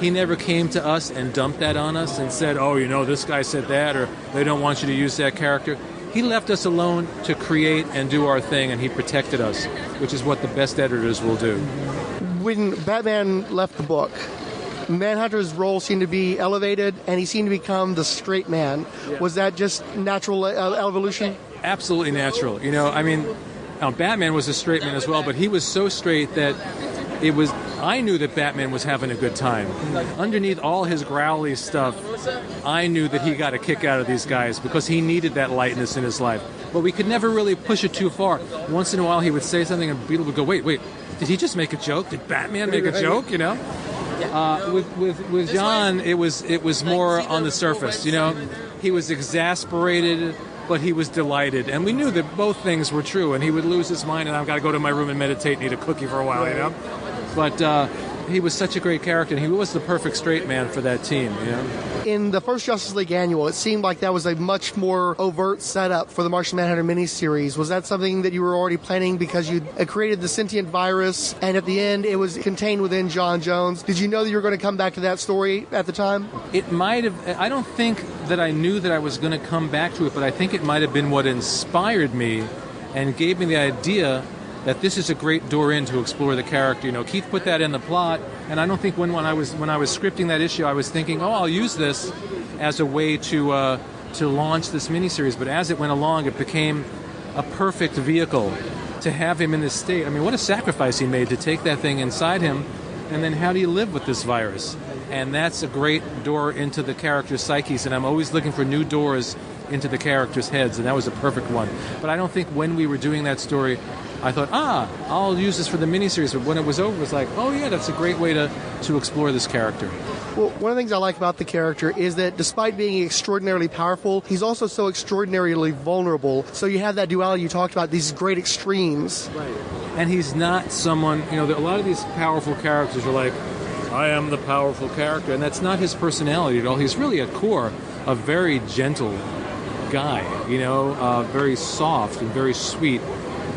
He never came to us and dumped that on us and said, this guy said that, or they don't want you to use that character. He left us alone to create and do our thing, and he protected us, which is what the best editors will do. When Batman left the book, Manhunter's role seemed to be elevated, and he seemed to become the straight man. Yeah. Was that just natural evolution? Absolutely natural. Batman was a straight man as well, but he was so straight that I knew that Batman was having a good time. Underneath all his growly stuff, I knew that he got a kick out of these guys because he needed that lightness in his life. But we could never really push it too far. Once in a while he would say something and Beetle would go, wait, did he just make a joke? Did Batman make a joke, With John, it was more on the surface. He was exasperated, but he was delighted, and we knew that both things were true. And he would lose his mind, and I've got to go to my room and meditate and eat a cookie for a while, But he was such a great character, and he was the perfect straight man for that team. In the first Justice League annual, it seemed like that was a much more overt setup for the Martian Manhunter miniseries. Was that something that you were already planning because you created the sentient virus, and at the end it was contained within John Jones? Did you know that you were going to come back to that story at the time? It might have. I don't think that I knew that I was going to come back to it, but I think it might have been what inspired me and gave me the idea that this is a great door in to explore the character. Keith put that in the plot, and I don't think when I was scripting that issue, I was thinking, I'll use this as a way to launch this miniseries. But as it went along, it became a perfect vehicle to have him in this state. I mean, what a sacrifice he made to take that thing inside him, and then how do you live with this virus? And that's a great door into the character's psyches, and I'm always looking for new doors into the characters' heads, and that was a perfect one. But I don't think when we were doing that story, I thought, I'll use this for the miniseries. But when it was over, it was like, that's a great way to explore this character. Well, one of the things I like about the character is that despite being extraordinarily powerful, he's also so extraordinarily vulnerable. So you have that duality you talked about, these great extremes. Right. And he's not someone, a lot of these powerful characters are like, I am the powerful character. And that's not his personality at all. He's really at core a very gentle guy, very soft and very sweet.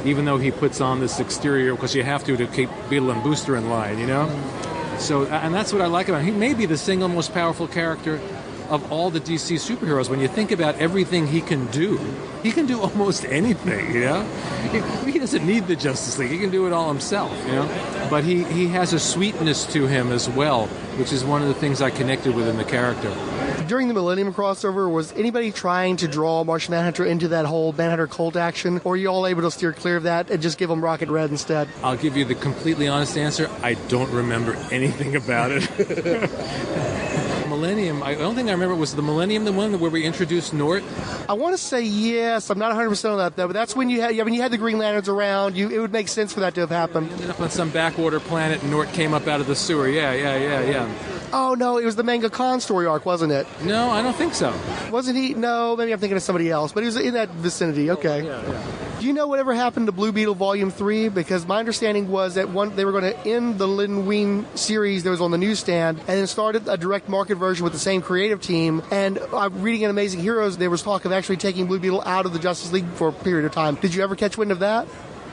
Even though he puts on this exterior, because you have to keep Beetle and Booster in line, So, and that's what I like about him. He may be the single most powerful character of all the DC superheroes. When you think about everything he can do almost anything, you know? He doesn't need the Justice League. He can do it all himself, you know? But he has a sweetness to him as well, which is one of the things I connected with in the character. During the Millennium crossover, was anybody trying to draw Martian Manhunter into that whole Manhunter cult action, or are you all able to steer clear of that and just give him Rocket Red instead? I'll give you the completely honest answer. I don't remember anything about it. Millennium, I don't think I remember. Was the Millennium the one where we introduced Nort? I want to say yes. I'm not 100% on that, though. But that's when you had the Green Lanterns around. It would make sense for that to have happened. We ended up on some backwater planet, and Nort came up out of the sewer. Yeah. Oh, no, it was the Manga Khan story arc, wasn't it? No, I don't think so. Wasn't he? No, maybe I'm thinking of somebody else. But he was in that vicinity. Okay. Yeah. Do you know whatever happened to Blue Beetle Volume 3? Because my understanding was that they were going to end the Lin Wein series that was on the newsstand and then started a direct market version with the same creative team. And reading in Amazing Heroes, there was talk of actually taking Blue Beetle out of the Justice League for a period of time. Did you ever catch wind of that?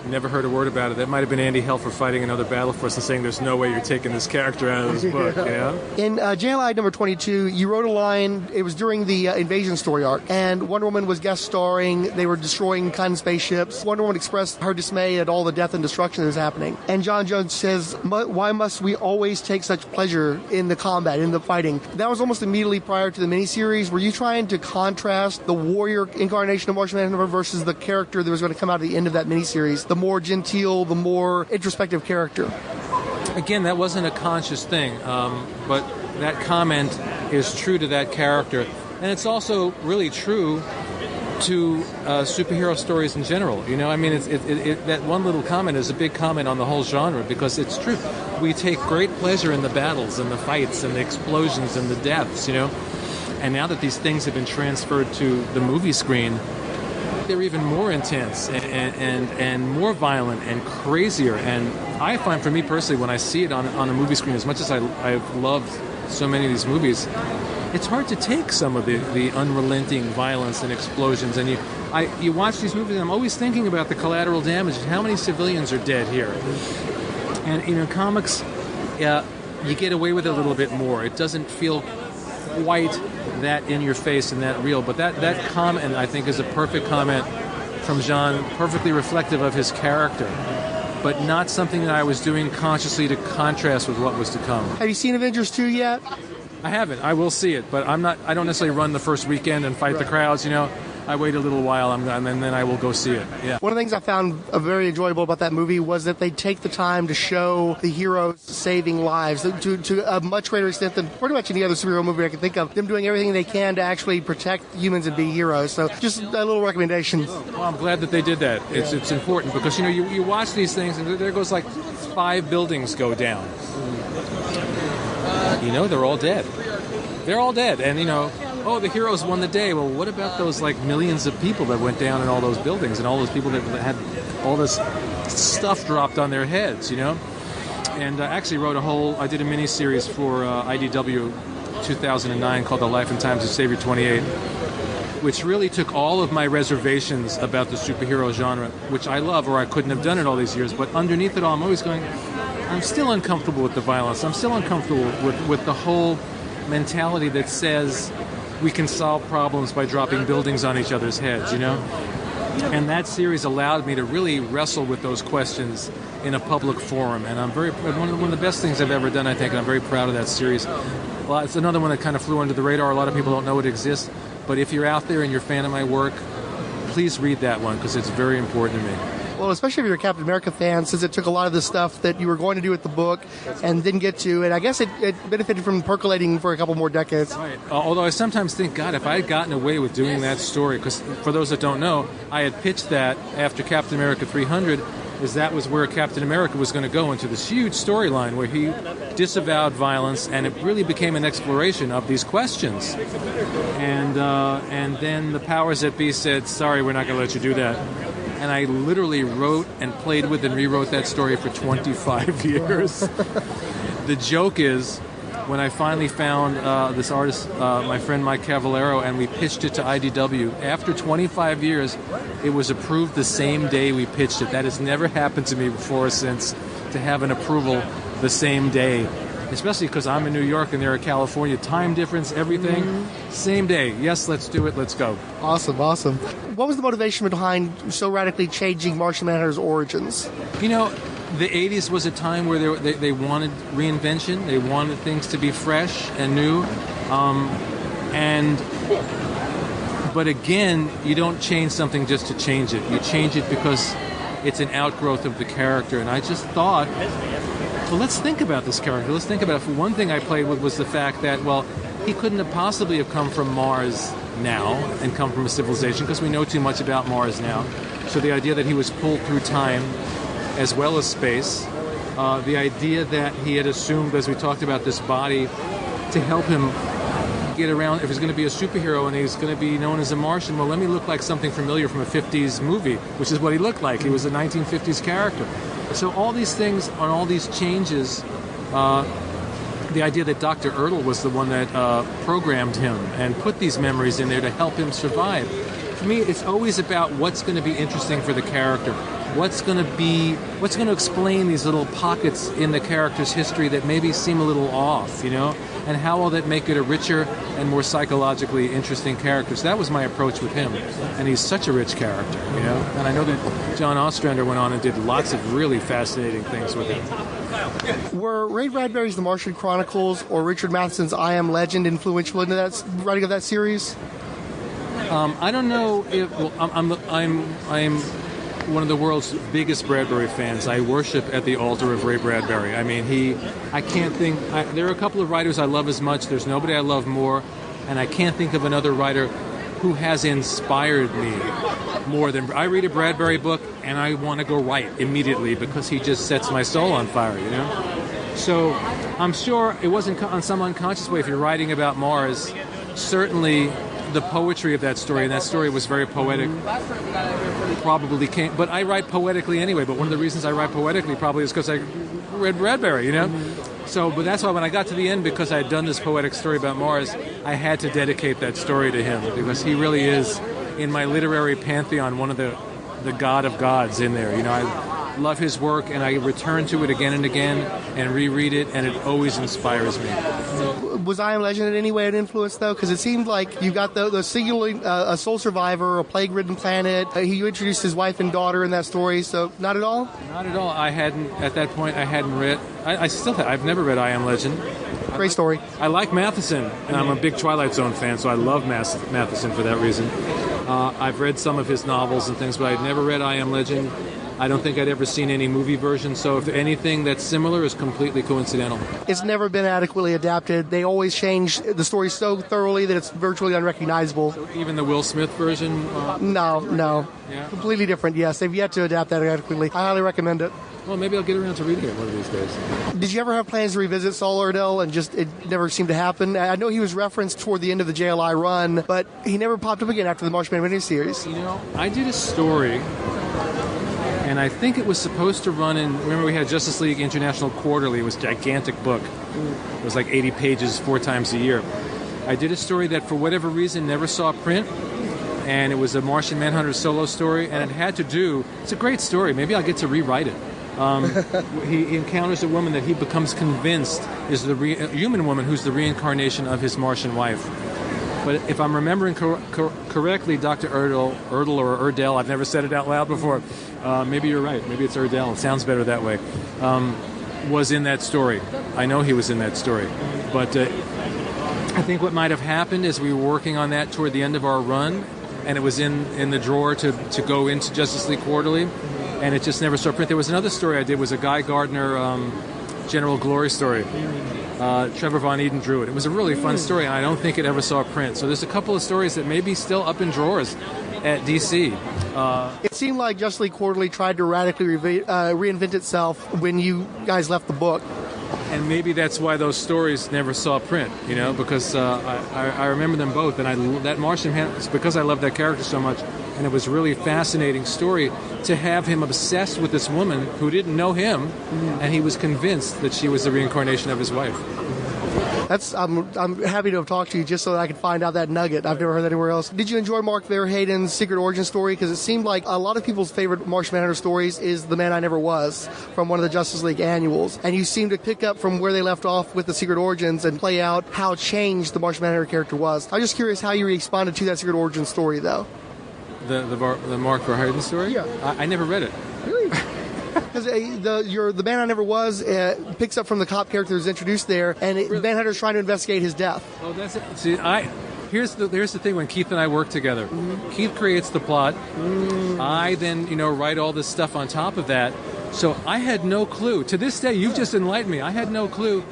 Never heard a word about it. That might have been Andy Helfer fighting another battle for us and saying there's no way you're taking this character out of this book, you know? In JLI number 22, you wrote a line, it was during the Invasion story arc, and Wonder Woman was guest starring, they were destroying Khan spaceships. Wonder Woman expressed her dismay at all the death and destruction that was happening. And John Jones says, why must we always take such pleasure in the combat, in the fighting? That was almost immediately prior to the miniseries. Were you trying to contrast the warrior incarnation of Martian Manhunter versus the character that was going to come out at the end of that miniseries? The more genteel, the more introspective character. Again, that wasn't a conscious thing, but that comment is true to that character. And it's also really true to superhero stories in general. You know, I mean, that one little comment is a big comment on the whole genre because it's true. We take great pleasure in the battles and the fights and the explosions and the deaths, you know. And now that these things have been transferred to the movie screen, they're even more intense and more violent and crazier. And I find, for me personally, when I see it on a movie screen, as much as I've loved so many of these movies, it's hard to take some of the unrelenting violence and explosions. And you watch these movies, and I'm always thinking about the collateral damage. How many civilians are dead here? And, you know, comics, you get away with it a little bit more. It doesn't feel quite that in your face and that real, but that comment, I think, is a perfect comment from John, perfectly reflective of his character, but not something that I was doing consciously to contrast with what was to come. Have you seen Avengers 2 yet? I haven't. I will see it, but I don't necessarily run the first weekend and fight the crowds, you know. I wait a little while and then I will go see it. Yeah. One of the things I found very enjoyable about that movie was that they take the time to show the heroes saving lives to a much greater extent than pretty much any other superhero movie I can think of. Them doing everything they can to actually protect humans and be heroes. So just a little recommendation. Well, I'm glad that they did that. It's important because, you know, you watch these things and there goes like 5 buildings go down. You know, they're all dead. They're all dead. And, you know, oh, the heroes won the day. Well, what about those, like, millions of people that went down in all those buildings and all those people that had all this stuff dropped on their heads, you know? And I actually I did a mini-series for IDW 2009 called The Life and Times of Savior 28, which really took all of my reservations about the superhero genre, which I love, or I couldn't have done it all these years. But underneath it all, I'm always going, I'm still uncomfortable with the violence. I'm still uncomfortable with the whole mentality that says we can solve problems by dropping buildings on each other's heads, you know? And that series allowed me to really wrestle with those questions in a public forum. And I'm one of the best things I've ever done, I think, and I'm very proud of that series. Well, it's another one that kind of flew under the radar. A lot of people don't know it exists. But if you're out there and you're a fan of my work, please read that one because it's very important to me. Well, especially if you're a Captain America fan, since it took a lot of the stuff that you were going to do with the book and didn't get to, and I guess it benefited from percolating for a couple more decades. Right. Although I sometimes think, God, if I had gotten away with doing that story, because for those that don't know, I had pitched that after Captain America 300, that was where Captain America was going to go into this huge storyline where he disavowed violence, and it really became an exploration of these questions. And then the powers that be said, sorry, we're not going to let you do that. And I literally wrote and played with and rewrote that story for 25 years. The joke is, when I finally found this artist, my friend Mike Cavallero, and we pitched it to IDW, after 25 years, it was approved the same day we pitched it. That has never happened to me before or since, to have an approval the same day. especially because I'm in New York and they're in California. Time difference, everything. Same day. Yes, let's do it. Let's go. Awesome. What was the motivation behind so radically changing Martian Manhunter's origins? You know, the 80s was a time where they wanted reinvention. They wanted things to be fresh and new. But again, you don't change something just to change it. You change it because it's an outgrowth of the character. And I just thought, well, let's think about this character. Let's think about it. For one thing I played with was the fact that, well, he couldn't have possibly have come from Mars now and come from a civilization because we know too much about Mars now. So the idea that he was pulled through time as well as space, the idea that he had assumed, as we talked about, this body to help him get around. If he's going to be a superhero and he's going to be known as a Martian, well, let me look like something familiar from a 50s movie, which is what he looked like. He was a 1950s character. So all these things and all these changes, the idea that Dr. Ertl was the one that programmed him and put these memories in there to help him survive. For me, it's always about what's going to be interesting for the character. What's going to explain these little pockets in the character's history that maybe seem a little off, you know? And how will that make it a richer and more psychologically interesting character? So that was my approach with him. And he's such a rich character, you know? And I know that John Ostrander went on and did lots of really fascinating things with him. Were Ray Bradbury's The Martian Chronicles or Richard Matheson's I Am Legend influential into that writing of that series? I don't know if... Well, I'm one of the world's biggest Bradbury fans. I worship at the altar of Ray Bradbury. I mean, there are a couple of writers I love as much. There's nobody I love more, and I can't think of another writer who has inspired me more than... I read a Bradbury book, and I want to go write immediately because he just sets my soul on fire, you know? So I'm sure it wasn't on some unconscious way. If you're writing about Mars, certainly the poetry of that story, and that story was very poetic, probably came... But I write poetically anyway, but one of the reasons I write poetically probably is because I read Bradbury, you know? So, but that's why when I got to the end, because I had done this poetic story about Mars, I had to dedicate that story to him, because he really is, in my literary pantheon, one of the god of gods in there. You know, I love his work, and I return to it again and again and reread it, and it always inspires me. Was I Am Legend in any way an influence, though? Because it seemed like you got the singular, a sole survivor, a plague-ridden planet. He introduced his wife and daughter in that story, so not at all? Not at all. At that point, I hadn't read... I've never read I Am Legend. Great story. I like Matheson, and I'm a big Twilight Zone fan, so I love Matheson for that reason. I've read some of his novels and things, but I'd never read I Am Legend. I don't think I'd ever seen any movie version, so if anything that's similar is completely coincidental. It's never been adequately adapted. They always change the story so thoroughly that it's virtually unrecognizable. So even the Will Smith version? No. Yeah? Completely different, yes. They've yet to adapt that adequately. I highly recommend it. Well, maybe I'll get around to reading it one of these days. Did you ever have plans to revisit Saul Erdel and just it never seemed to happen? I know he was referenced toward the end of the JLI run, but he never popped up again after the Martian Manhunter series. You know, I did a story... And I think it was supposed to run in... Remember, we had Justice League International Quarterly. It was a gigantic book. It was like 80 pages 4 times a year. I did a story that, for whatever reason, never saw print. And it was a Martian Manhunter solo story. And it had to do... It's a great story. Maybe I'll get to rewrite it. He encounters a woman that he becomes convinced is a human woman who's the reincarnation of his Martian wife. But if I'm remembering correctly, Dr. Erdl or Erdel, I've never said it out loud before, maybe you're right, maybe it's Erdel, it sounds better that way, was in that story. I know he was in that story. But I think what might have happened is we were working on that toward the end of our run, and it was in the drawer to go into Justice League Quarterly, and it just never saw print. There was another story I did, was a Guy Gardner General Glory story. Trevor Von Eden drew it. It was a really fun story, and I don't think it ever saw print. So there's a couple of stories that may be still up in drawers at DC. It seemed like Justice League Quarterly tried to radically reinvent itself when you guys left the book. And maybe that's why those stories never saw print, you know, because I remember them both. And that Martian Manhunter, because I love that character so much, and it was a really fascinating story to have him obsessed with this woman who didn't know him, and he was convinced that she was the reincarnation of his wife. I'm happy to have talked to you just so that I could find out that nugget. I've never heard that anywhere else. Did you enjoy Mark Verheiden's Secret Origin story? Because it seemed like a lot of people's favorite Martian Manhunter stories is The Man I Never Was from one of the Justice League annuals. And you seem to pick up from where they left off with the Secret Origins and play out how changed the Martian Manhunter character was. I'm just curious how you responded to that Secret Origin story, though. The Mark Verheiden story? Yeah. I never read it. Really? Because the Man I Never Was picks up from the cop character who's introduced there, and Manhunter's trying to investigate his death. Oh, that's it. See, here's the thing. When Keith and I work together, Keith creates the plot. I then write all this stuff on top of that. So I had no clue. To this day, you've just enlightened me. I had no clue.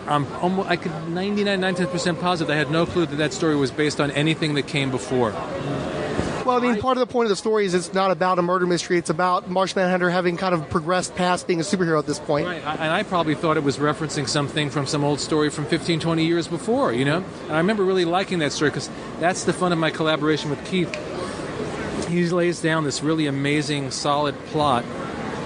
I could 99% positive I had no clue that story was based on anything that came before. Well, I mean, part of the point of the story is it's not about a murder mystery. It's about Martian Manhunter having kind of progressed past being a superhero at this point. Right. And I probably thought it was referencing something from some old story from 15, 20 years before, And I remember really liking that story because that's the fun of my collaboration with Keith. He lays down this really amazing, solid plot,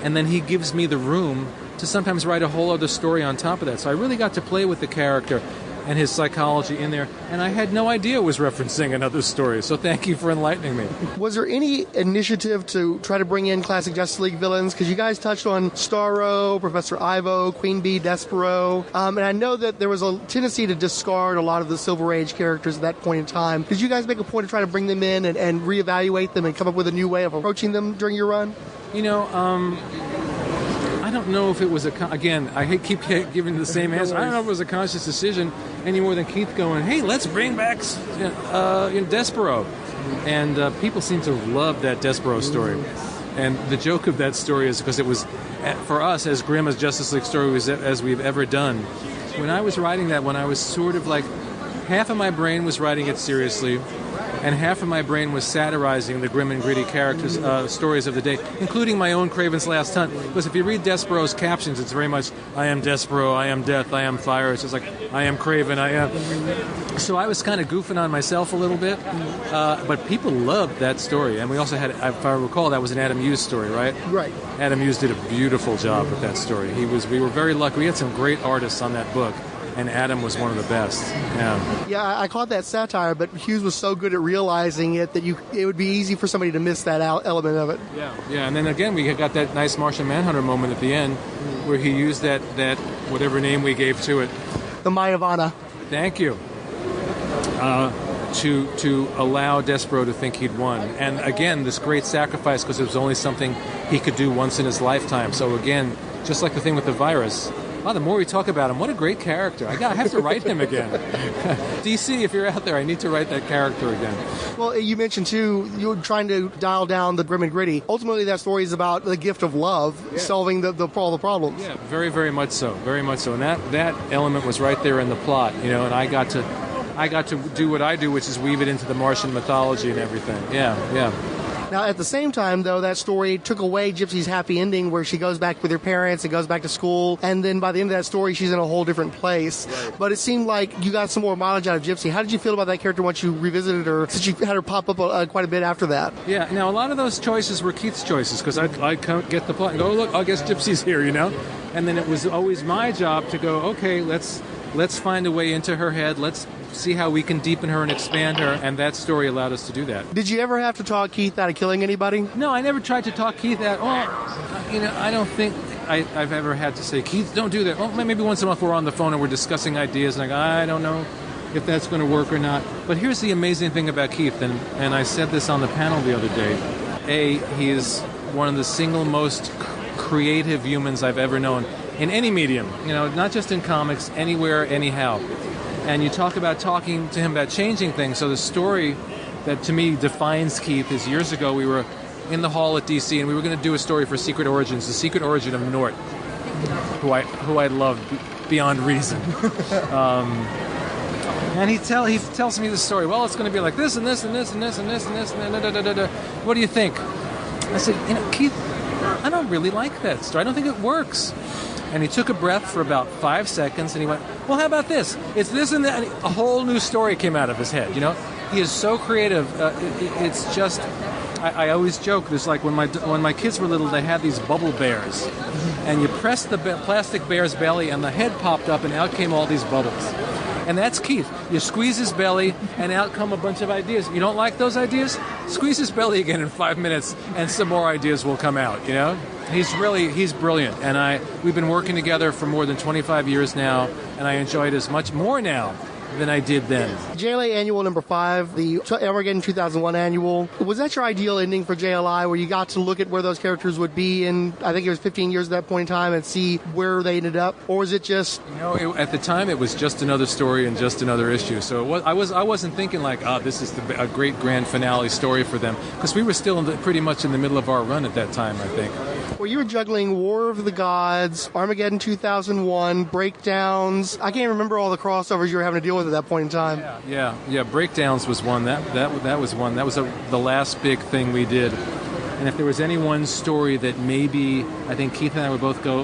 and then he gives me the room to sometimes write a whole other story on top of that. So I really got to play with the character and his psychology in there, and I had no idea it was referencing another story, so thank you for enlightening me. Was there any initiative to try to bring in classic Justice League villains? Because you guys touched on Starro, Professor Ivo, Queen Bee, Despero, and I know that there was a tendency to discard a lot of the Silver Age characters at that point in time. Did you guys make a point to try to bring them in and reevaluate them and come up with a new way of approaching them during your run? I don't know if it was I keep giving the same answer. I don't know if it was a conscious decision any more than Keith going, hey, let's bring back Despero. And people seem to love that Despero story. And the joke of that story is because it was, for us, as grim as Justice League story as we've ever done. When I was writing that one, I was sort of like, half of my brain was writing it seriously, and half of my brain was satirizing the grim and gritty characters, stories of the day, including my own Kraven's Last Hunt. Because if you read Despero's captions, it's very much, I am Despero, I am death, I am fire. It's just like, I am Kraven, I am... So I was kind of goofing on myself a little bit, but people loved that story. And we also had, if I recall, that was an Adam Hughes story, right? Right. Adam Hughes did a beautiful job with that story. We were very lucky. We had some great artists on that book. And Adam was one of the best. Yeah, I caught that satire, but Hughes was so good at realizing it that it would be easy for somebody to miss that element of it. Yeah, and then again, we got that nice Martian Manhunter moment at the end where he used that whatever name we gave to it. The Mayavana. Thank you. To allow Despero to think he'd won. And again, this great sacrifice because it was only something he could do once in his lifetime. So again, just like the thing with the virus, the more we talk about him, what a great character. I have to write him again. DC, if you're out there, I need to write that character again. Well, you mentioned, too, you were trying to dial down the grim and gritty. Ultimately, that story is about the gift of love, solving all the problems. Yeah, very, very much so. Very much so. And that element was right there in the plot, and I got to do what I do, which is weave it into the Martian mythology and everything. Yeah. Now, at the same time, though, that story took away Gypsy's happy ending where she goes back with her parents and goes back to school, and then by the end of that story, she's in a whole different place. Right. But it seemed like you got some more mileage out of Gypsy. How did you feel about that character once you revisited her, since you had her pop up quite a bit after that? Yeah, now, a lot of those choices were Keith's choices, because I get the plot and go, oh, look, I guess Gypsy's here, And then it was always my job to go, okay, let's find a way into her head, let's see how we can deepen her and expand her, and that story allowed us to do that. Did you ever have to talk Keith out of killing anybody? No, I never tried to talk Keith out. I don't think I've ever had to say, Keith, don't do that. Well, maybe once a month we're on the phone and we're discussing ideas, and I don't know if that's going to work or not. But here's the amazing thing about Keith, and I said this on the panel the other day. He is one of the single most creative humans I've ever known in any medium, not just in comics, anywhere, anyhow. And you talk about talking to him about changing things. So the story that to me defines Keith is years ago we were in the hall at DC and we were going to do a story for Secret Origins, the Secret Origin of Nort, who I love beyond reason. And he tells me the story. Well, it's going to be like this and this and this and this and this and this and da. What do you think? I said, Keith, I don't really like that story. I don't think it works. And he took a breath for about 5 seconds, and he went, well, how about this? It's this and that. And a whole new story came out of his head, He is so creative. It's just, I always joke, there's like when my kids were little, they had these bubble bears. And you pressed the plastic bear's belly and the head popped up and out came all these bubbles. And that's Keith. You squeeze his belly and out come a bunch of ideas. You don't like those ideas? Squeeze his belly again in 5 minutes and some more ideas will come out, you know? He's brilliant. And we've been working together for more than 25 years now, and I enjoy it as much more now than I did then. JLA Annual number 5, the Armageddon 2001 Annual. Was that your ideal ending for JLI, where you got to look at where those characters would be in, I think it was 15 years at that point in time, and see where they ended up? Or was it just... at the time, it was just another story and just another issue. So I wasn't thinking like, this is a great grand finale story for them, because we were still pretty much in the middle of our run at that time, I think. Well, you were juggling War of the Gods, Armageddon 2001, Breakdowns. I can't remember all the crossovers you were having to deal with at that point in time. Yeah. Breakdowns was one. That was one. That was the last big thing we did. And if there was any one story that maybe I think Keith and I would both go,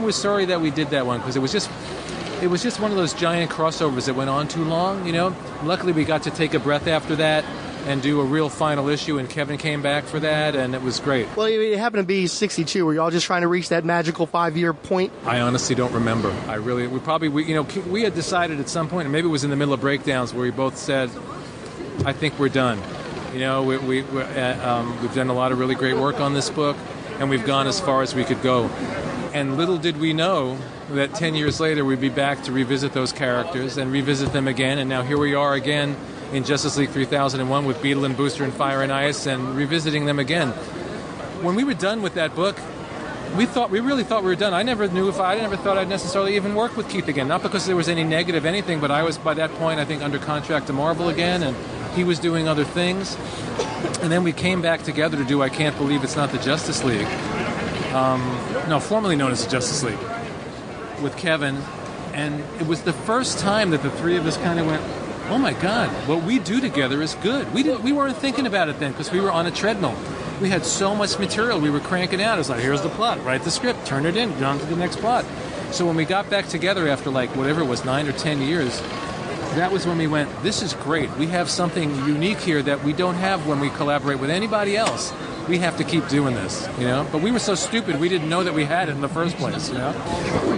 we're sorry that we did that one, because it was just one of those giant crossovers that went on too long. You know. Luckily, we got to take a breath after that and do a real final issue, and Kevin came back for that, and it was great. Well, it happened to be 62. Were you all just trying to reach that magical 5-year point? I honestly don't remember. We had decided at some point, and maybe it was in the middle of Breakdowns, where we both said, I think we're done. You know, we've done a lot of really great work on this book, and we've gone as far as we could go. And little did we know that 10 years later we'd be back to revisit those characters and revisit them again, and now here we are again in Justice League 3001 with Beetle and Booster and Fire and Ice and revisiting them again. When we were done with that book, we really thought we were done. I never thought I'd necessarily even work with Keith again. Not because there was any negative anything, but I was by that point, I think, under contract to Marvel again, and he was doing other things. And then we came back together to do I Can't Believe It's Not the Justice League. Formerly known as the Justice League, with Kevin. And it was the first time that the three of us kind of went, oh my God, what we do together is good. We weren't thinking about it then because we were on a treadmill. We had so much material we were cranking out. It was like, here's the plot, write the script, turn it in, on to the next plot. So when we got back together after like whatever it was, 9 or 10 years, that was when we went, this is great. We have something unique here that we don't have when we collaborate with anybody else. We have to keep doing this, you know? But we were so stupid, we didn't know that we had it in the first place, you know?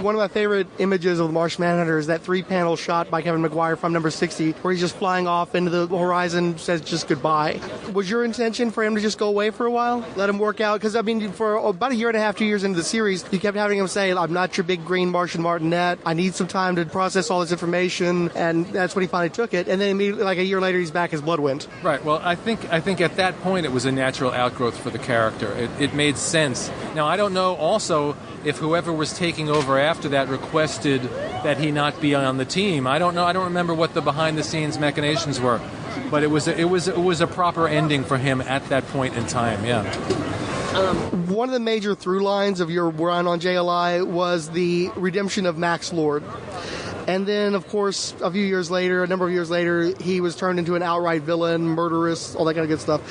One of my favorite images of the Martian Manhunter is that 3-panel shot by Kevin Maguire from number 60, where he's just flying off into the horizon, says just goodbye. Was your intention for him to just go away for a while? Let him work out? Because, I mean, for about a year and a half, 2 years into the series, you kept having him say, I'm not your big green Martian martinet. I need some time to process all this information. And that's when he finally took it. And then immediately, like a year later, he's back, his blood went. Right. Well, I think at that point, it was a natural outgrowth for the character. It made sense. Now, I don't know also if whoever was taking over after that requested that he not be on the team. I don't know. I don't remember what the behind-the-scenes machinations were, but it was a proper ending for him at that point in time. Yeah. One of the major through lines of your run on JLI was the redemption of Max Lord. And then, of course, a number of years later, he was turned into an outright villain, murderous, all that kind of good stuff.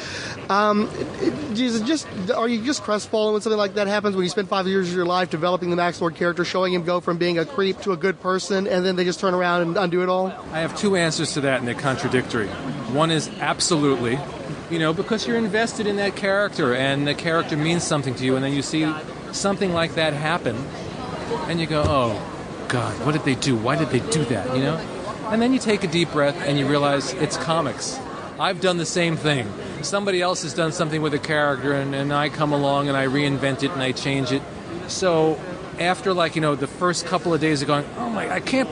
Are you just crestfallen when something like that happens, when you spend 5 years of your life developing the Max Lord character, showing him go from being a creep to a good person, and then they just turn around and undo it all? I have two answers to that, and they're contradictory. One is absolutely, because you're invested in that character, and the character means something to you, and then you see something like that happen, and you go, oh, God, what did they do? Why did they do that, And then you take a deep breath and you realize it's comics. I've done the same thing. Somebody else has done something with a character and I come along and I reinvent it and I change it. So after the first couple of days of going, oh my, I can't,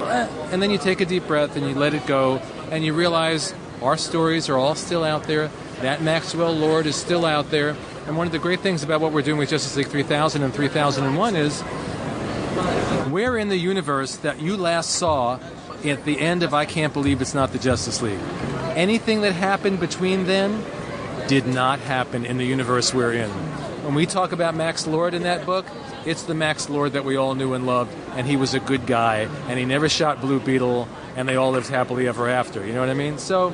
and then you take a deep breath and you let it go and you realize our stories are all still out there. That Maxwell Lord is still out there. And one of the great things about what we're doing with Justice League 3000 and 3001 is where in the universe that you last saw at the end of I Can't Believe It's Not the Justice League. Anything that happened between then did not happen in the universe we're in. When we talk about Max Lord in that book, it's the Max Lord that we all knew and loved, and he was a good guy, and he never shot Blue Beetle, and they all lived happily ever after. You know what I mean? So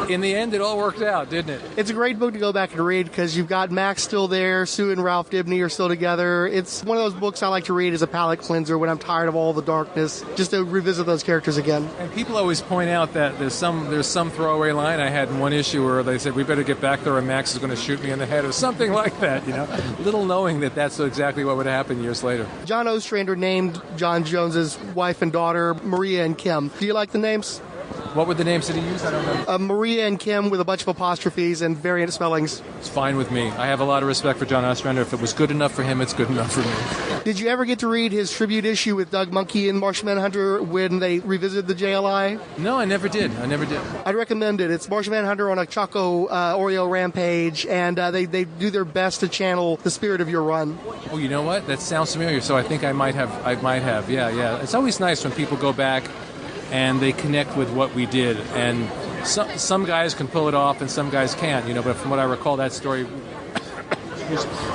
In the end, it all worked out, didn't it? It's a great book to go back and read because you've got Max still there, Sue and Ralph Dibny are still together. It's one of those books I like to read as a palate cleanser when I'm tired of all the darkness, just to revisit those characters again. And people always point out that there's some throwaway line I had in one issue where they said, we better get back there or Max is going to shoot me in the head or something like that, you know? Little knowing that that's exactly what would happen years later. John Ostrander named John Jones's wife and daughter Maria and Kim. Do you like the names? What were the names that he used? I don't know. Maria and Kim with a bunch of apostrophes and variant spellings. It's fine with me. I have a lot of respect for John Ostrander. If it was good enough for him, it's good enough for me. Did you ever get to read his tribute issue with Doug Monkey and Martian Manhunter when they revisited the JLI? No, I never did. I'd recommend it. It's Martian Manhunter on a Choco Oreo rampage, and they do their best to channel the spirit of your run. Oh, you know what? That sounds familiar, so I think I might have. Yeah. It's always nice when people go back and they connect with what we did. And some guys can pull it off and some guys can't, you know, but from what I recall, that story,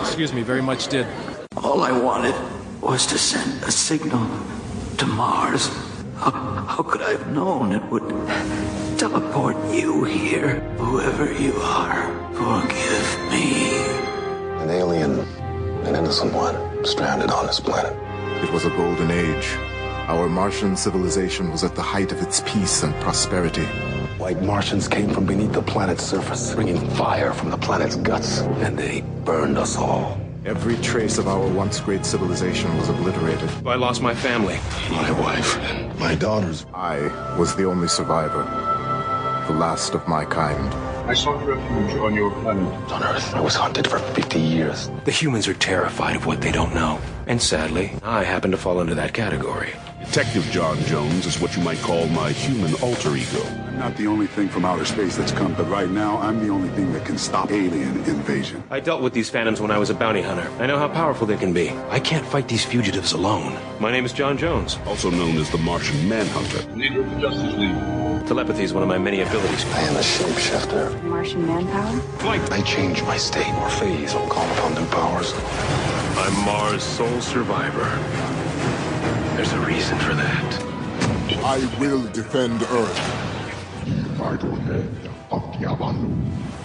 excuse me, very much did. All I wanted was to send a signal to Mars. How could I have known it would teleport you here? Whoever you are, forgive me. An alien, an innocent one, stranded on this planet. It was a golden age. Our Martian civilization was at the height of its peace and prosperity. White Martians came from beneath the planet's surface, bringing fire from the planet's guts, and they burned us all. Every trace of our once great civilization was obliterated. I lost my family. My wife and my daughters. I was the only survivor. The last of my kind. I sought refuge on your planet. On Earth, I was hunted for 50 years. The humans are terrified of what they don't know. And sadly, I happen to fall into that category. Detective John Jones is what you might call my human alter ego. I'm not the only thing from outer space that's come, but right now, I'm the only thing that can stop alien invasion. I dealt with these phantoms when I was a bounty hunter. I know how powerful they can be. I can't fight these fugitives alone. My name is John Jones. Also known as the Martian Manhunter. Leader of the Justice League. Telepathy is one of my many abilities. I am a shapeshifter. Martian manpower? Flight. I change my state or phase. I'll call upon new powers. I'm Mars' sole survivor. There's a reason for that. I will defend Earth. Untitled of Diablo,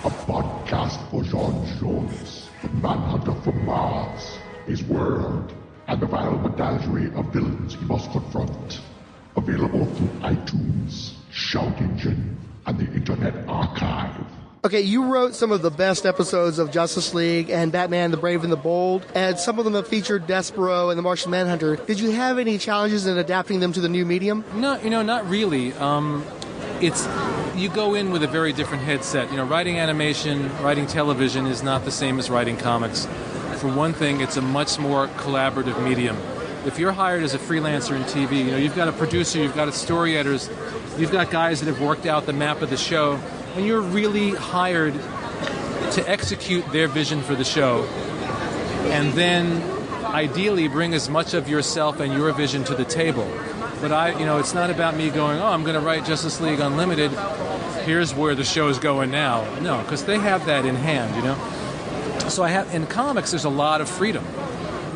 a podcast for John Jones, Manhunter from Mars, his world, and the vile menagerie of villains he must confront. Available through iTunes, Shout Engine, and the Internet Archive. Okay, you wrote some of the best episodes of Justice League and Batman the Brave and the Bold, and some of them have featured Despero and the Martian Manhunter. Did you have any challenges in adapting them to the new medium? No, not really. You go in with a very different headset. You know, writing animation, writing television is not the same as writing comics. For one thing, it's a much more collaborative medium. If you're hired as a freelancer in TV, you know, you've got a producer, you've got story editors, you've got guys that have worked out the map of the show, and you're really hired to execute their vision for the show, and then ideally bring as much of yourself and your vision to the table. But it's not about me going, I'm going to write Justice League Unlimited, here's where the show's going now. No, because they have that in hand, you know. So in comics, there's a lot of freedom.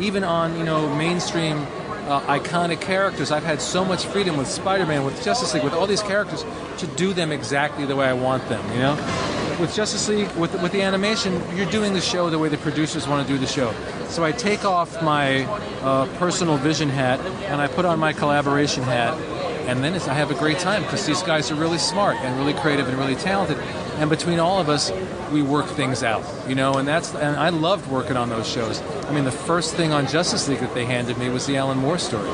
Even on, mainstream iconic characters, I've had so much freedom with Spider-Man, with Justice League, with all these characters, to do them exactly the way I want them, you know? With Justice League, with the animation, you're doing the show the way the producers want to do the show. So I take off my personal vision hat, and I put on my collaboration hat, and then I have a great time, because these guys are really smart and really creative and really talented. And between all of us, we work things out, and I loved working on those shows. I mean, the first thing on Justice League that they handed me was the Alan Moore story.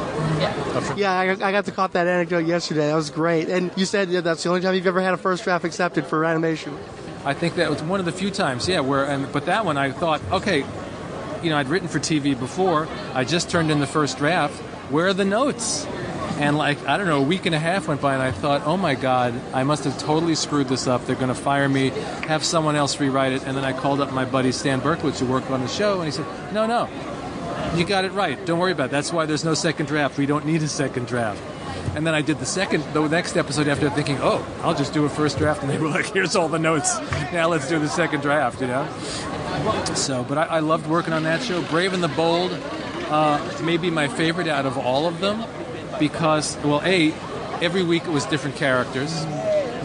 Yeah, I got to caught that anecdote yesterday. That was great. And you said that's the only time you've ever had a first draft accepted for animation. I think that was one of the few times, but that one I thought, okay, I'd written for TV before. I just turned in the first draft. Where are the notes? And a week and a half went by, and I thought, oh my God, I must have totally screwed this up. They're going to fire me, have someone else rewrite it. And then I called up my buddy Stan Berkowitz, who worked on the show, and he said, no, you got it right. Don't worry about it. That's why there's no second draft. We don't need a second draft. And then I did the next episode after thinking, I'll just do a first draft. And they were like, here's all the notes. Now let's do the second draft, So, but I loved working on that show. Brave and the Bold may be my favorite out of all of them. Because, every week it was different characters.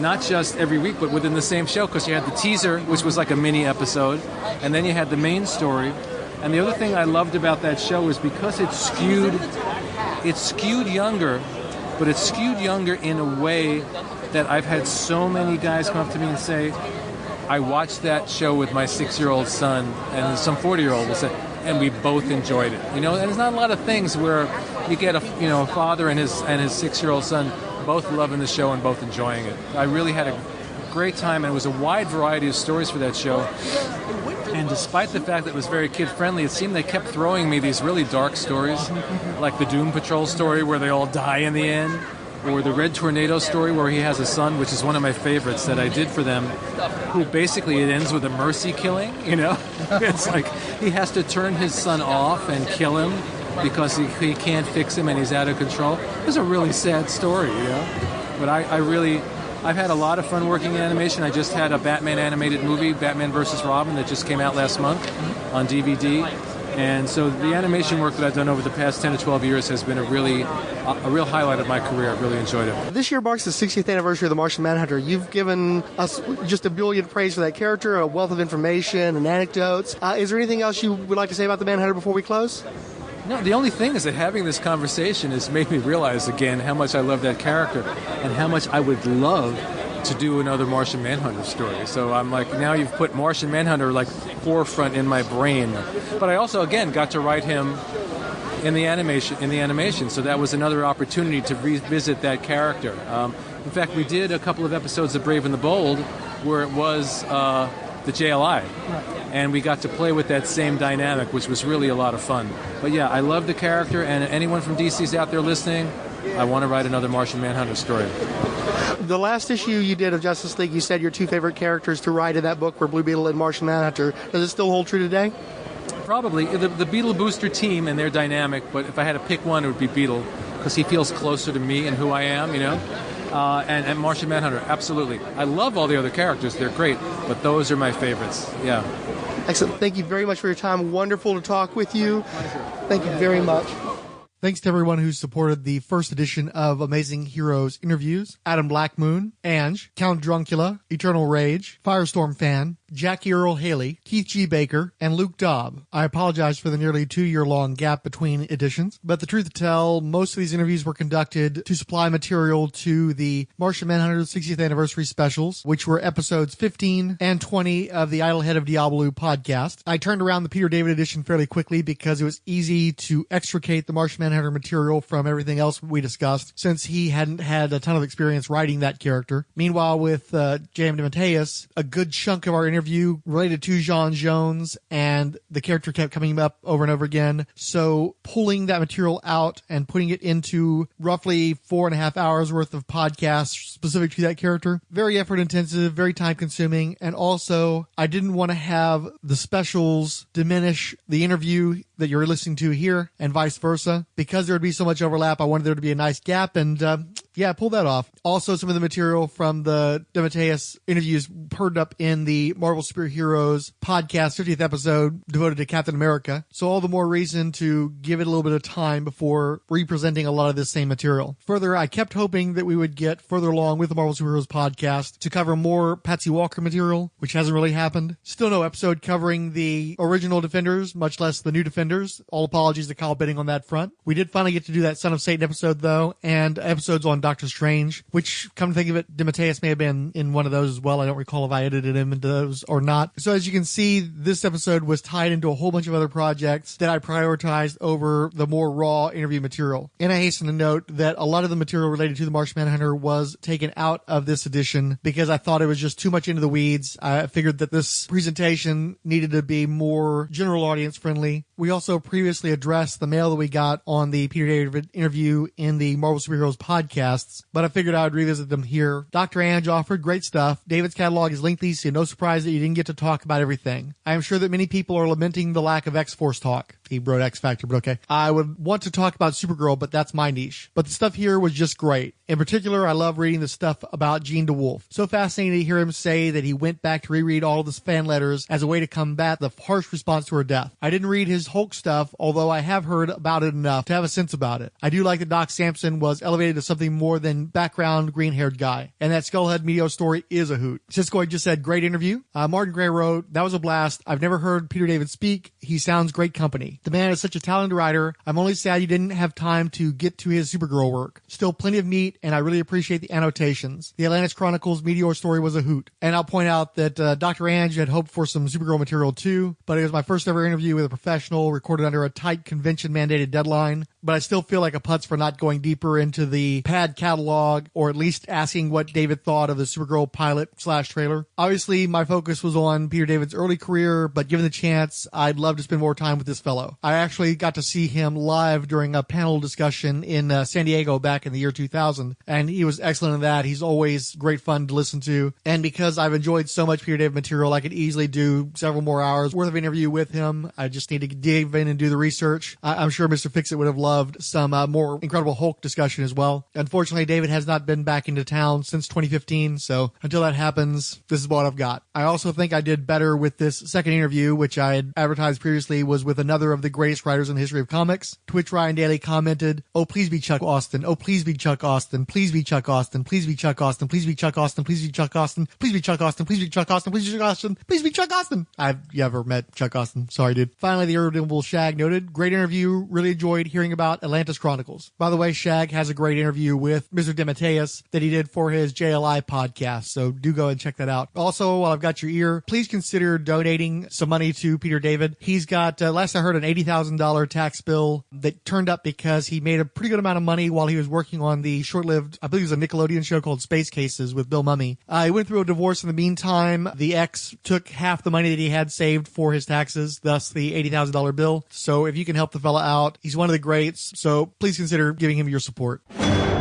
not just every week, but within the same show, because you had the teaser, which was like a mini episode, and then you had the main story. And the other thing I loved about that show is because it's skewed younger, but it's skewed younger in a way that I've had so many guys come up to me and say, I watched that show with my 6-year-old son, and some 40-year-old will say, and we both enjoyed it. And there's not a lot of things where you get a father and his 6-year-old son both loving the show and both enjoying it. I really had a great time, and it was a wide variety of stories for that show. And despite the fact that it was very kid-friendly, it seemed they kept throwing me these really dark stories, like the Doom Patrol story where they all die in the end, or the Red Tornado story where he has a son, which is one of my favorites that I did for them, who basically it ends with a mercy killing, It's like he has to turn his son off and kill him because he can't fix him and he's out of control. It was a really sad story, But I've had a lot of fun working in animation. I just had a Batman animated movie, Batman vs. Robin, that just came out last month on DVD. And so the animation work that I've done over the past 10 to 12 years has been a real highlight of my career. I've really enjoyed it. This year marks the 60th anniversary of The Martian Manhunter. You've given us just a brilliant praise for that character, a wealth of information and anecdotes. Is there anything else you would like to say about the Manhunter before we close? No, the only thing is that having this conversation has made me realize again how much I love that character and how much I would love to do another Martian Manhunter story. So I'm like, now you've put Martian Manhunter like forefront in my brain. But I also, again, got to write him in the animation. So that was another opportunity to revisit that character. In fact, we did a couple of episodes of Brave and the Bold where it was the JLI. And we got to play with that same dynamic, which was really a lot of fun. But yeah, I love the character, and anyone from DC's out there listening, I want to write another Martian Manhunter story. The last issue you did of Justice League, you said your two favorite characters to write in that book were Blue Beetle and Martian Manhunter. Does it still hold true today? Probably. The Beetle Booster team and their dynamic, but if I had to pick one, it would be Beetle, because he feels closer to me and who I am, and Martian Manhunter, absolutely. I love all the other characters. They're great, but those are my favorites. Yeah. Excellent. Thank you very much for your time. Wonderful to talk with you. Thank you very much. Thanks to everyone who supported the first edition of Amazing Heroes Interviews. Adam Blackmoon, Ange, Count Druncula, Eternal Rage, Firestorm Fan, Jackie Earl Haley, Keith G. Baker, and Luke Dobb. I apologize for the nearly 2-year-long gap between editions, but the truth to tell, most of these interviews were conducted to supply material to the Martian Manhunter 60th Anniversary Specials, which were episodes 15 and 20 of the Idlehead of Diablo podcast. I turned around the Peter David edition fairly quickly because it was easy to extricate the Martian Manhunter material from everything else we discussed, since he hadn't had a ton of experience writing that character. Meanwhile, with J.M. DeMatteis, a good chunk of our interview related to John Jones, and the character kept coming up over and over again. So pulling that material out and putting it into roughly 4.5 hours worth of podcasts specific to that character, very effort intensive, very time consuming. And also, I didn't want to have the specials diminish the interview that you're listening to here and vice versa. Because there would be so much overlap, I wanted there to be a nice gap, and pull that off. Also, some of the material from the DeMatteis interviews paired up in the Marvel Superheroes podcast 50th episode devoted to Captain America. So all the more reason to give it a little bit of time before representing a lot of this same material. Further, I kept hoping that we would get further along with the Marvel Superheroes podcast to cover more Patsy Walker material, which hasn't really happened. Still no episode covering the original Defenders, much less the new Defenders. All apologies to Kyle Bidding on that front. We did finally get to do that Son of Satan episode, though, and episodes on Doctor Strange, which, come to think of it, DeMatteis may have been in one of those as well. I don't recall if I edited him into those or not. So as you can see, this episode was tied into a whole bunch of other projects that I prioritized over the more raw interview material. And I hasten to note that a lot of the material related to the Martian Manhunter was taken out of this edition because I thought it was just too much into the weeds. I figured that this presentation needed to be more general audience friendly. We also previously addressed the mail that we got on the Peter David interview in the Marvel Superheroes podcasts, but I figured I would revisit them here. Dr. Ange offered great stuff. David's catalog is lengthy, so no surprise that you didn't get to talk about everything. I am sure that many people are lamenting the lack of X-Force talk. He wrote X Factor, but okay. I would want to talk about Supergirl, but that's my niche. But the stuff here was just great. In particular, I love reading the stuff about Jean DeWolf. So fascinating to hear him say that he went back to reread all of his fan letters as a way to combat the harsh response to her death. I didn't read his Hulk stuff, although I have heard about it enough to have a sense about it. I do like that Doc Samson was elevated to something more than background green-haired guy. And that Skullhead Meteor story is a hoot. Cisco just said, great interview. Martin Gray wrote, that was a blast. I've never heard Peter David speak. He sounds great company. The man is such a talented writer. I'm only sad you didn't have time to get to his Supergirl work. Still plenty of meat, and I really appreciate the annotations. The Atlantis Chronicles Meteor story was a hoot. And I'll point out that Dr. Ange had hoped for some Supergirl material too, but it was my first ever interview with a professional recorded under a tight convention-mandated deadline. But I still feel like a putz for not going deeper into the pad catalog, or at least asking what David thought of the Supergirl pilot/trailer. Obviously, my focus was on Peter David's early career, but given the chance, I'd love to spend more time with this fellow. I actually got to see him live during a panel discussion in San Diego back in the year 2000, and he was excellent in that. He's always great fun to listen to, and because I've enjoyed so much Peter David material, I could easily do several more hours worth of interview with him. I just need to dig in and do the research. I'm sure Mr. Fixit would have loved some more Incredible Hulk discussion as well. Unfortunately, David has not been back into town since 2015, so until that happens, this is what I've got. I also think I did better with this second interview, which I had advertised previously, was with another of the greatest writers in the history of comics. Twitch Ryan Daly commented, oh, please be Chuck Austin. Oh, please be Chuck Austin. Please be Chuck Austin. Please be Chuck Austin. Please be Chuck Austin. Please be Chuck Austin. Please be Chuck Austin. Please be Chuck Austin. Please be Chuck Austin. Please be Chuck Austin. I've never met Chuck Austin. Sorry, dude. Finally, the irredeemable Shag noted, great interview. Really enjoyed hearing about Atlantis Chronicles. By the way, Shag has a great interview with Mr. DeMatteis that he did for his JLI podcast, so do go and check that out. Also, while I've got your ear, please consider donating some money to Peter David. He's got, last I heard, an $80,000 tax bill that turned up because he made a pretty good amount of money while he was working on the short-lived, I believe it was a Nickelodeon show called Space Cases with Bill Mumy. He went through a divorce in the meantime. The ex took half the money that he had saved for his taxes, thus the $80,000 bill. So if you can help the fella out, he's one of the greats, so please consider giving him your support.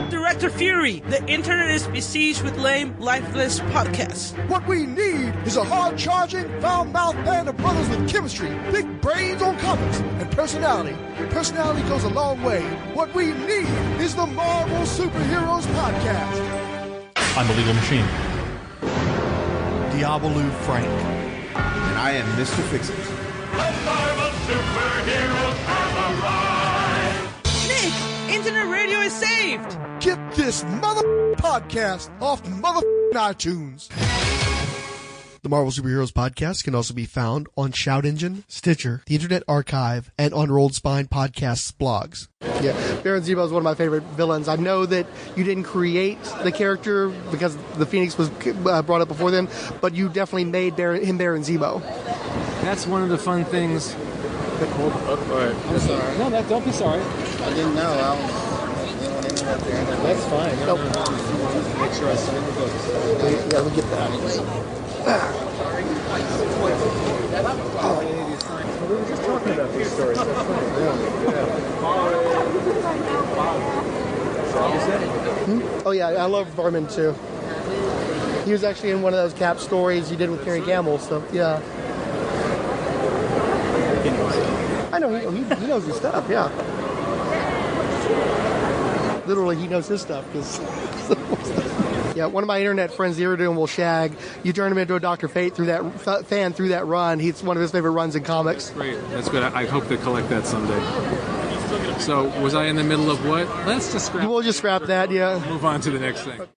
Director Fury, the internet is besieged with lame, lifeless podcasts. What we need is a hard-charging, foul-mouthed band of brothers with chemistry, big brains on comics, and personality. Personality goes a long way. What we need is the Marvel Superheroes Podcast. I'm the legal machine. Diabolu Frank. And I am Mr. Fixit. The Marvel Superheroes have arrived! Nick, internet radio is saved! Get this podcast off iTunes. The Marvel Superheroes Podcast can also be found on Shout Engine, Stitcher, the Internet Archive, and on Rolled Spine Podcasts blogs. Yeah, Baron Zemo is one of my favorite villains. I know that you didn't create the character because the Phoenix was brought up before them, but you definitely made him Baron Zemo. That's one of the fun things. Hold up. All right. I'm sorry. No, don't be sorry. I didn't know. That's fine. No. Make sure I sign the books. Yeah, we get that. We were just talking about these stories. Oh yeah, I love Vermin too. He was actually in one of those Cap stories you did with Terry Gamble, so yeah. I know, he knows his stuff, yeah. Literally, he knows his stuff, because... Yeah, one of my internet friends, the irredeemable Shag, you turned him into a Dr. Fate through that run. He's one of his favorite runs in comics. Great, that's good. I hope to collect that someday. So, was I in the middle of what? Let's just scrap. We'll just scrap that, yeah. Move on to the next thing.